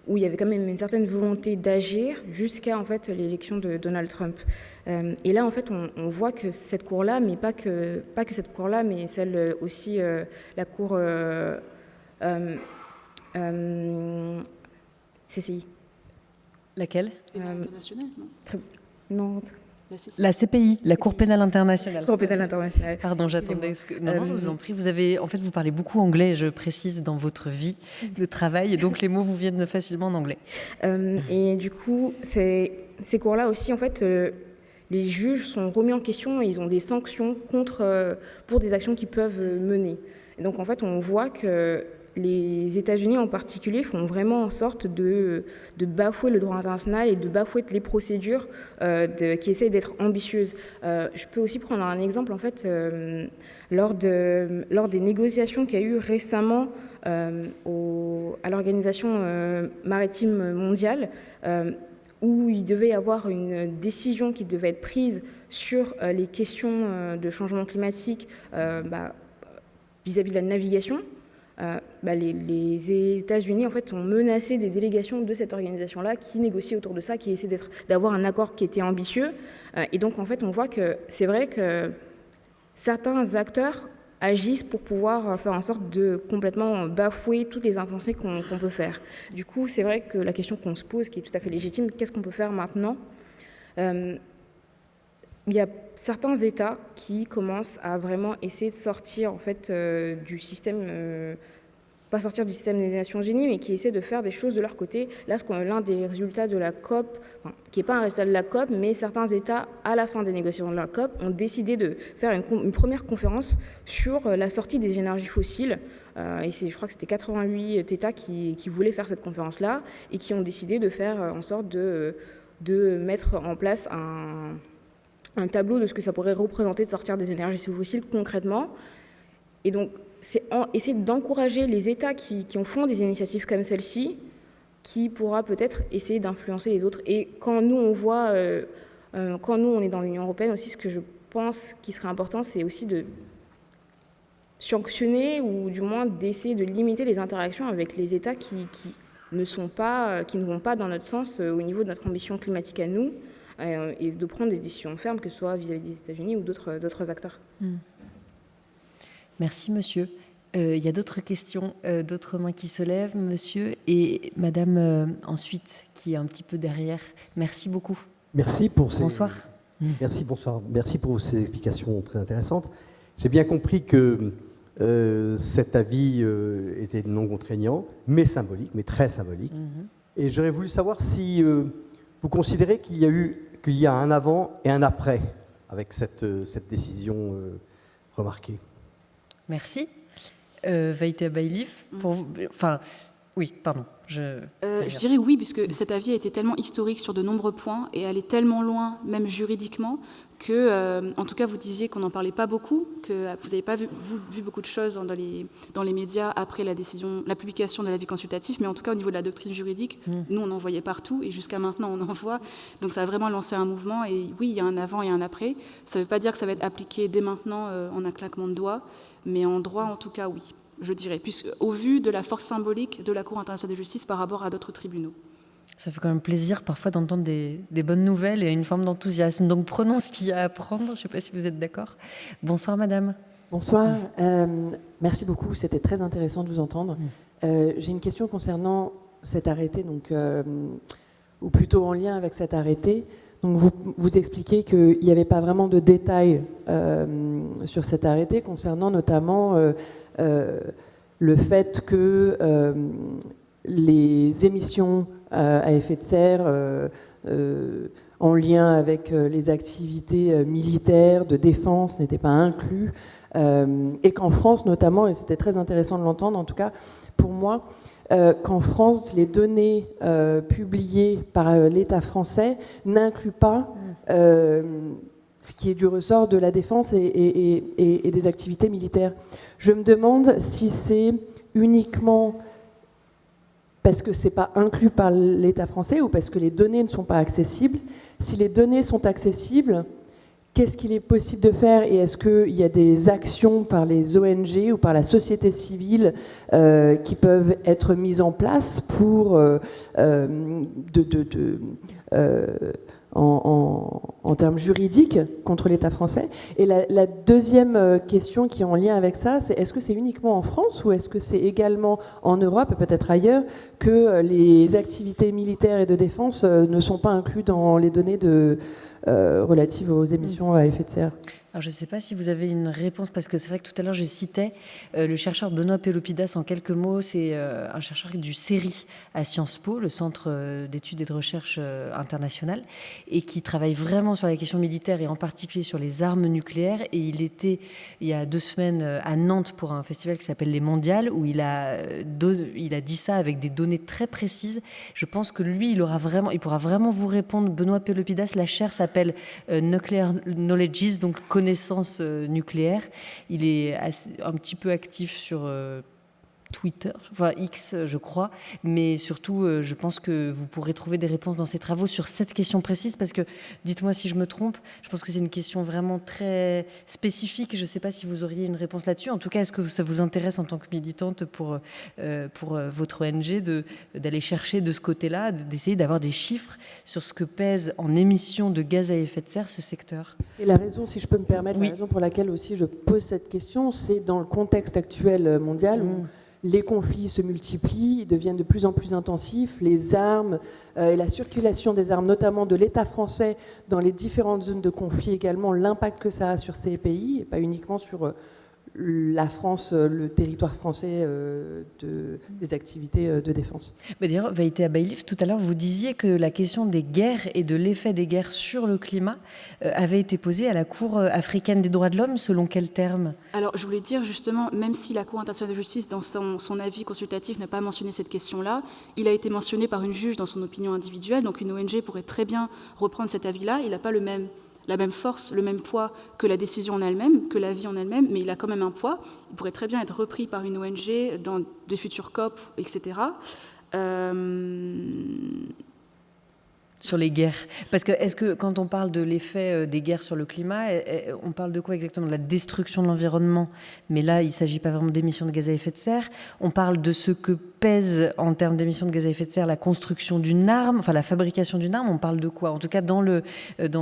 [SPEAKER 2] où il y avait quand même une certaine volonté d'agir jusqu'à en fait l'élection de Donald Trump. Et là en fait on voit que cette cour-là, mais pas que cette cour-là, mais celle aussi la cour CCI.
[SPEAKER 1] Laquelle?
[SPEAKER 3] Internationale,
[SPEAKER 2] non.
[SPEAKER 3] Non.
[SPEAKER 1] La CPI, la Cour pénale internationale.
[SPEAKER 2] Cour pénale internationale.
[SPEAKER 1] Pardon, j'attendais. Non, je vous en prie. En fait, vous parlez beaucoup anglais, je précise, dans votre vie de travail, et donc les mots vous viennent facilement en anglais.
[SPEAKER 2] Et du coup, ces cours-là aussi, en fait, les juges sont remis en question et ils ont des sanctions pour des actions qu'ils peuvent mener. Et donc, en fait, on voit que les États-Unis en particulier font vraiment en sorte de bafouer le droit international et de bafouer les procédures qui essaient d'être ambitieuses. Je peux aussi prendre un exemple, en fait, lors des négociations qu'il y a eu récemment à l'Organisation maritime mondiale, où il devait y avoir une décision qui devait être prise sur les questions de changement climatique vis-à-vis de la navigation. Les États-Unis en fait ont menacé des délégations de cette organisation-là qui négocient autour de ça, qui essaient d'avoir un accord qui était ambitieux. Et donc en fait on voit que c'est vrai que certains acteurs agissent pour pouvoir faire en sorte de complètement bafouer toutes les avancées qu'on peut faire. Du coup c'est vrai que la question qu'on se pose, qui est tout à fait légitime, qu'est-ce qu'on peut faire maintenant ? Il y a certains États qui commencent à vraiment essayer de sortir en fait, du système, pas sortir du système des Nations Unies, mais qui essaient de faire des choses de leur côté. Là, l'un des résultats de la COP, qui n'est pas un résultat de la COP, mais certains États, à la fin des négociations de la COP, ont décidé de faire une première conférence sur la sortie des énergies fossiles. Et je crois que c'était 88 États qui voulaient faire cette conférence-là et qui ont décidé de faire en sorte de mettre en place un tableau de ce que ça pourrait représenter de sortir des énergies fossiles concrètement. Et donc, c'est essayer d'encourager les États qui font des initiatives comme celle-ci, qui pourra peut-être essayer d'influencer les autres. Et quand nous, on voit, quand nous, on est dans l'Union européenne aussi, ce que je pense qui serait important, c'est aussi de sanctionner ou du moins d'essayer de limiter les interactions avec les États qui ne vont pas dans notre sens au niveau de notre ambition climatique à nous, et de prendre des décisions fermes, que ce soit vis-à-vis des États-Unis ou d'autres acteurs.
[SPEAKER 1] Merci, monsieur. Il y a d'autres questions, d'autres mains qui se lèvent, monsieur, et madame ensuite, qui est un petit peu derrière. Merci beaucoup.
[SPEAKER 5] Merci pour ces...
[SPEAKER 1] Bonsoir.
[SPEAKER 5] Merci, bonsoir. Merci pour ces explications très intéressantes. J'ai bien compris que cet avis était non contraignant, mais symbolique, mais très symbolique. Et j'aurais voulu savoir si vous considérez qu'il y a un avant et un après avec cette décision remarquée.
[SPEAKER 1] Merci. Vaïté Baïlif, oui, pardon. Je
[SPEAKER 3] dirais oui, puisque cet avis a été tellement historique sur de nombreux points et allait tellement loin, même juridiquement, que, en tout cas, vous disiez qu'on n'en parlait pas beaucoup, que vous n'avez pas vu beaucoup de choses dans les médias après la publication de l'avis consultatif, mais en tout cas, au niveau de la doctrine juridique, nous, on en voyait partout et jusqu'à maintenant, on en voit. Donc, ça a vraiment lancé un mouvement et oui, il y a un avant et un après. Ça ne veut pas dire que ça va être appliqué dès maintenant en un claquement de doigts, mais en droit, en tout cas, oui. Je dirais, au vu de la force symbolique de la Cour internationale de justice par rapport à d'autres tribunaux.
[SPEAKER 1] Ça fait quand même plaisir parfois d'entendre des bonnes nouvelles et une forme d'enthousiasme. Donc prenons ce qu'il y a à apprendre. Je ne sais pas si vous êtes d'accord. Bonsoir madame.
[SPEAKER 6] Bonsoir. Merci beaucoup. C'était très intéressant de vous entendre. J'ai une question concernant cet arrêté, ou plutôt en lien avec cet arrêté. Donc vous expliquez qu'il n'y avait pas vraiment de détails sur cet arrêté concernant notamment le fait que les émissions à effet de serre en lien avec les activités militaires, de défense, n'étaient pas inclus, et qu'en France notamment, et c'était très intéressant de l'entendre en tout cas pour moi, qu'en France, les données publiées par l'État français n'incluent pas ce qui est du ressort de la défense et des activités militaires. Je me demande si c'est uniquement parce que ce n'est pas inclus par l'État français ou parce que les données ne sont pas accessibles. Si les données sont accessibles, qu'est-ce qu'il est possible de faire et est-ce qu'il y a des actions par les ONG ou par la société civile qui peuvent être mises en place pour en termes juridiques contre l'État français. Et la deuxième question qui est en lien avec ça, c'est est-ce que c'est uniquement en France ou est-ce que c'est également en Europe et peut-être ailleurs que les activités militaires et de défense ne sont pas incluses dans les données relatives aux émissions à effet de serre?
[SPEAKER 1] Alors, je ne sais pas si vous avez une réponse, parce que c'est vrai que tout à l'heure, je citais le chercheur Benoît Pelopidas en quelques mots. C'est un chercheur du CERI à Sciences Po, le Centre d'études et de recherche internationales, et qui travaille vraiment sur la question militaire et en particulier sur les armes nucléaires. Et il était, il y a 2 semaines, à Nantes pour un festival qui s'appelle Les Mondiales, où il a dit ça avec des données très précises. Je pense que lui, il pourra vraiment vous répondre. Benoît Pelopidas, la chaire s'appelle Nuclear Knowledges, donc connaissance nucléaire. Il est un petit peu actif sur Twitter, enfin X, je crois, mais surtout, je pense que vous pourrez trouver des réponses dans ses travaux sur cette question précise, parce que, dites-moi si je me trompe, je pense que c'est une question vraiment très spécifique. Je ne sais pas si vous auriez une réponse là-dessus. En tout cas, est-ce que ça vous intéresse en tant que militante pour votre ONG d'aller chercher de ce côté-là, d'essayer d'avoir des chiffres sur ce que pèse en émissions de gaz à effet de serre ce secteur?
[SPEAKER 6] Et la raison, si je peux me permettre,
[SPEAKER 1] oui.
[SPEAKER 6] La raison pour laquelle aussi je pose cette question, c'est dans le contexte actuel mondial où les conflits se multiplient, ils deviennent de plus en plus intensifs, les armes et la circulation des armes, notamment de l'État français dans les différentes zones de conflit également, l'impact que ça a sur ces pays, et pas uniquement sur la France, le territoire français des activités de défense.
[SPEAKER 1] D'ailleurs, Vaïté Baïlif, tout à l'heure, vous disiez que la question des guerres et de l'effet des guerres sur le climat avait été posée à la Cour africaine des droits de l'homme, selon quel terme?
[SPEAKER 3] Alors, je voulais dire justement, même si la Cour internationale de justice, dans son avis consultatif, n'a pas mentionné cette question-là, il a été mentionné par une juge dans son opinion individuelle, donc une ONG pourrait très bien reprendre cet avis-là. Il n'a pas la même force, le même poids que la décision en elle-même, que l'avis en elle-même, mais il a quand même un poids. Il pourrait très bien être repris par une ONG dans des futurs COP, etc.
[SPEAKER 1] Sur les guerres. Parce que, est-ce que quand on parle de l'effet des guerres sur le climat, on parle de quoi exactement? De la destruction de l'environnement. Mais là, il ne s'agit pas vraiment d'émissions de gaz à effet de serre. On parle de ce que pèse en termes d'émissions de gaz à effet de serre la construction d'une arme, enfin la fabrication d'une arme. On parle de quoi? En tout cas, dans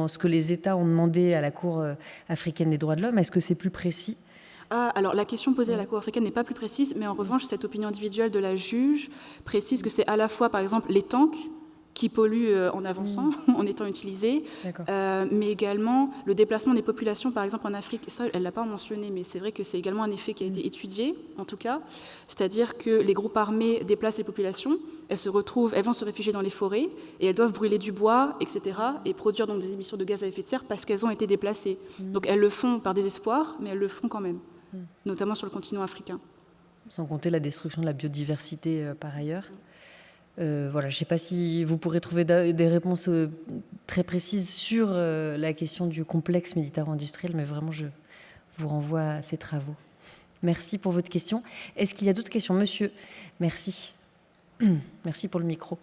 [SPEAKER 1] ce que les États ont demandé à la Cour africaine des droits de l'homme, est-ce que c'est plus précis?
[SPEAKER 3] Alors, la question posée à la Cour africaine n'est pas plus précise, mais en revanche, cette opinion individuelle de la juge précise que c'est à la fois, par exemple, les tanks qui polluent en avançant, en étant utilisés, mais également le déplacement des populations, par exemple en Afrique. Ça, elle ne l'a pas mentionné, mais c'est vrai que c'est également un effet qui a été étudié, en tout cas. C'est-à-dire que les groupes armés déplacent les populations, elles vont se réfugier dans les forêts, et elles doivent brûler du bois, etc., et produire donc des émissions de gaz à effet de serre parce qu'elles ont été déplacées. Donc elles le font par désespoir, mais elles le font quand même, notamment sur le continent africain.
[SPEAKER 1] Sans compter la destruction de la biodiversité par ailleurs. Voilà, je ne sais pas si vous pourrez trouver des réponses très précises sur la question du complexe militaro-industriel, mais vraiment, je vous renvoie à ces travaux. Merci pour votre question. Est-ce qu'il y a d'autres questions? Monsieur, merci. Merci pour le micro.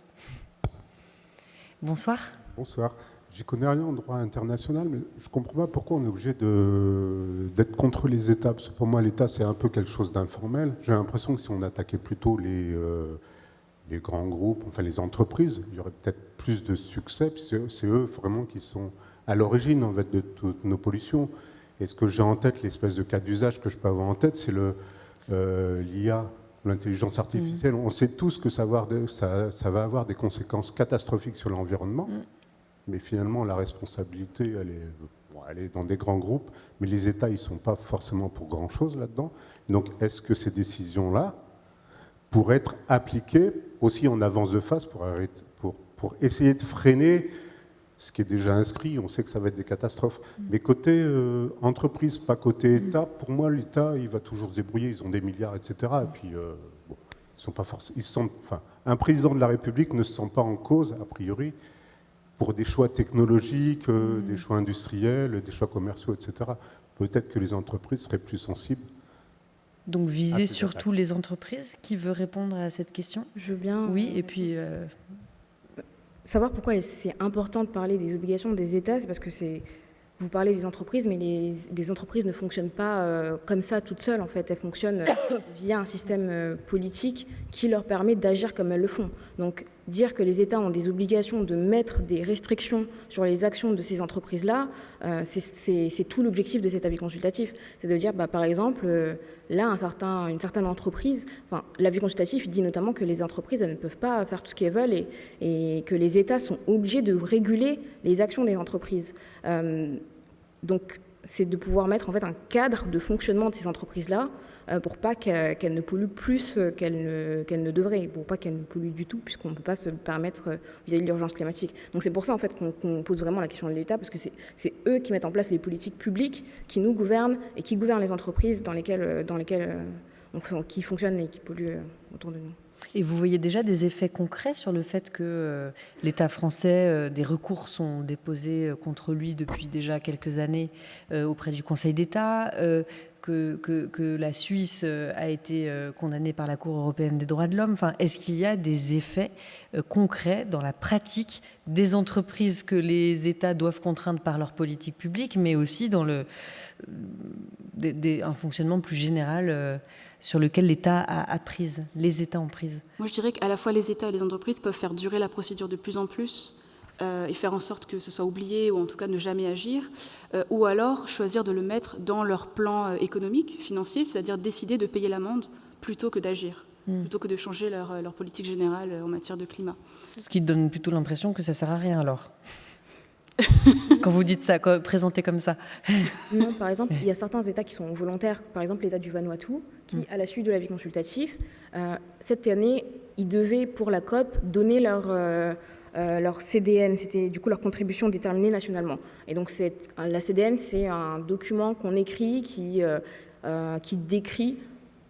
[SPEAKER 1] Bonsoir.
[SPEAKER 7] Bonsoir. J'y connais rien en droit international, mais je ne comprends pas pourquoi on est obligé d'être contre les États. Parce que pour moi, l'État, c'est un peu quelque chose d'informel. J'ai l'impression que si on attaquait plutôt les grands groupes, enfin les entreprises, il y aurait peut-être plus de succès, puisque c'est eux vraiment qui sont à l'origine en fait, de toutes nos pollutions. Et ce que j'ai en tête, l'espèce de cas d'usage que je peux avoir en tête, c'est l'IA, l'intelligence artificielle. On sait tous que ça va avoir des conséquences catastrophiques sur l'environnement, mais finalement la responsabilité, elle est dans des grands groupes, mais les États, ils ne sont pas forcément pour grand-chose là-dedans. Donc est-ce que ces décisions-là pourraient être appliquées aussi en avance de phase pour essayer de freiner ce qui est déjà inscrit, on sait que ça va être des catastrophes. Mais côté entreprise, pas côté État, pour moi, l'État, il va toujours se débrouiller, ils ont des milliards, etc. Et puis, bon, ils sont pas forcément... un président de la République ne se sent pas en cause, a priori, pour des choix technologiques, des choix industriels, des choix commerciaux, etc. Peut-être que les entreprises seraient plus sensibles.
[SPEAKER 1] Donc viser surtout les entreprises. Qui veut répondre à cette question?
[SPEAKER 2] Je veux bien...
[SPEAKER 1] Oui, et puis...
[SPEAKER 2] Savoir pourquoi c'est important de parler des obligations des États, c'est parce que vous parlez des entreprises, mais les entreprises ne fonctionnent pas comme ça toutes seules, en fait. Elles fonctionnent via un système politique qui leur permet d'agir comme elles le font. Donc, dire que les États ont des obligations de mettre des restrictions sur les actions de ces entreprises-là, c'est tout l'objectif de cet avis consultatif. C'est de dire, par exemple, là, une certaine entreprise, l'avis consultatif dit notamment que les entreprises, elles ne peuvent pas faire tout ce qu'elles veulent et que les États sont obligés de réguler les actions des entreprises. Donc, c'est de pouvoir mettre en fait un cadre de fonctionnement de ces entreprises-là pour pas qu'elles ne polluent plus qu'elles ne devraient, pour pas qu'elles ne polluent du tout, puisqu'on ne peut pas se le permettre vis-à-vis de l'urgence climatique. Donc c'est pour ça en fait qu'on pose vraiment la question de l'État, parce que c'est eux qui mettent en place les politiques publiques, qui nous gouvernent et qui gouvernent les entreprises qui fonctionnent et qui polluent autour de nous.
[SPEAKER 1] Et vous voyez déjà des effets concrets sur le fait que l'État français, des recours sont déposés contre lui depuis déjà quelques années auprès du Conseil d'État, que la Suisse a été condamnée par la Cour européenne des droits de l'homme. Enfin, est-ce qu'il y a des effets concrets dans la pratique des entreprises que les États doivent contraindre par leur politique publique, mais aussi dans un fonctionnement plus général sur lequel l'État a prise, les États ont prise?
[SPEAKER 3] Moi, je dirais qu'à la fois les États et les entreprises peuvent faire durer la procédure de plus en plus et faire en sorte que ce soit oublié ou en tout cas ne jamais agir, ou alors choisir de le mettre dans leur plan économique, financier, c'est-à-dire décider de payer l'amende plutôt que d'agir, plutôt que de changer leur politique générale en matière de climat.
[SPEAKER 1] Ce qui donne plutôt l'impression que ça ne sert à rien alors. Quand vous dites ça, présenté comme ça.
[SPEAKER 2] Non, par exemple, il y a certains États qui sont volontaires, par exemple l'État du Vanuatu, qui, à la suite de l'avis consultatif, cette année, ils devaient, pour la COP, donner leur CDN, c'était du coup leur contribution déterminée nationalement. Et donc la CDN, c'est un document qu'on écrit qui décrit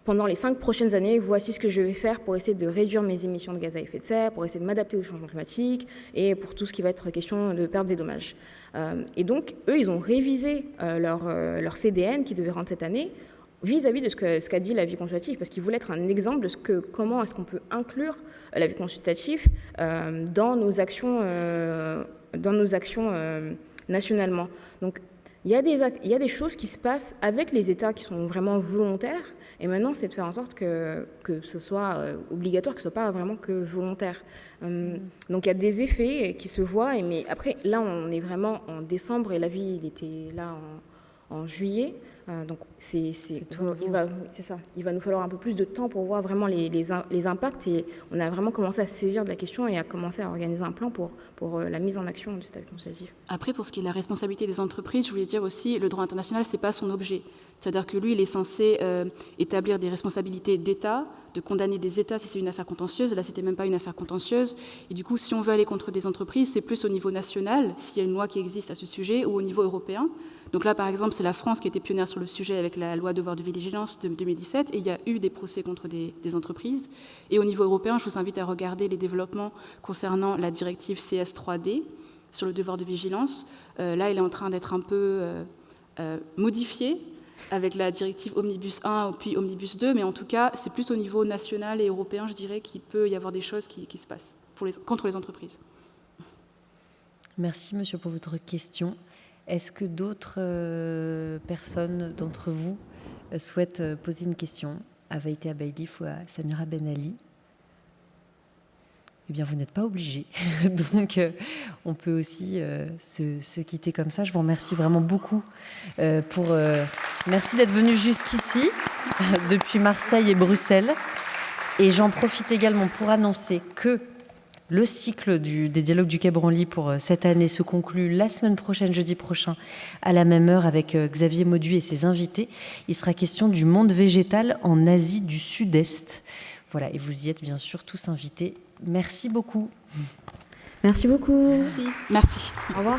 [SPEAKER 2] pendant les 5 prochaines années, voici ce que je vais faire pour essayer de réduire mes émissions de gaz à effet de serre, pour essayer de m'adapter au changement climatique et pour tout ce qui va être question de pertes et dommages. Et donc, eux, ils ont révisé leur CDN qui devait rendre cette année vis-à-vis de ce qu'a dit l'avis consultatif, parce qu'ils voulaient être un exemple de comment est-ce qu'on peut inclure l'avis consultatif dans nos actions nationalement. Donc, il y a des choses qui se passent avec les États qui sont vraiment volontaires, et maintenant, c'est de faire en sorte que ce soit obligatoire, que ce ne soit pas vraiment que volontaire. Donc, il y a des effets qui se voient, mais après, là, on est vraiment en décembre, et l'avis, il était là en juillet. Donc, c'est ça. Il va nous falloir un peu plus de temps pour voir vraiment les impacts, et on a vraiment commencé à se saisir de la question et à commencer à organiser un plan pour la mise en action du statut consultatif.
[SPEAKER 3] Après, pour ce qui est de la responsabilité des entreprises, je voulais dire aussi, le droit international, ce n'est pas son objet. C'est-à-dire que lui, il est censé établir des responsabilités d'État, de condamner des États si c'est une affaire contentieuse. Là, ce n'était même pas une affaire contentieuse. Et du coup, si on veut aller contre des entreprises, c'est plus au niveau national, s'il y a une loi qui existe à ce sujet, ou au niveau européen. Donc là, par exemple, c'est la France qui a été pionnière sur le sujet avec la loi devoir de vigilance de 2017, et il y a eu des procès contre des entreprises. Et au niveau européen, je vous invite à regarder les développements concernant la directive CS3D sur le devoir de vigilance. Là, elle est en train d'être un peu modifiée avec la directive Omnibus 1 puis Omnibus 2, mais en tout cas, c'est plus au niveau national et européen, je dirais, qu'il peut y avoir des choses qui se passent contre les entreprises.
[SPEAKER 1] Merci, monsieur, pour votre question. Est-ce que d'autres personnes d'entre vous souhaitent poser une question à Vaïté Abaïlif ou à Samira Ben Ali? Eh bien, vous n'êtes pas obligés. Donc, on peut aussi se quitter comme ça. Je vous remercie vraiment beaucoup. Merci d'être venu jusqu'ici, depuis Marseille et Bruxelles. Et j'en profite également pour annoncer que le cycle des dialogues du Quai Branly pour cette année se conclut la semaine prochaine, jeudi prochain, à la même heure, avec Xavier Mauduit et ses invités. Il sera question du monde végétal en Asie du Sud-Est. Voilà, et vous y êtes bien sûr tous invités. Merci beaucoup.
[SPEAKER 2] Merci beaucoup.
[SPEAKER 3] Merci.
[SPEAKER 2] Au revoir.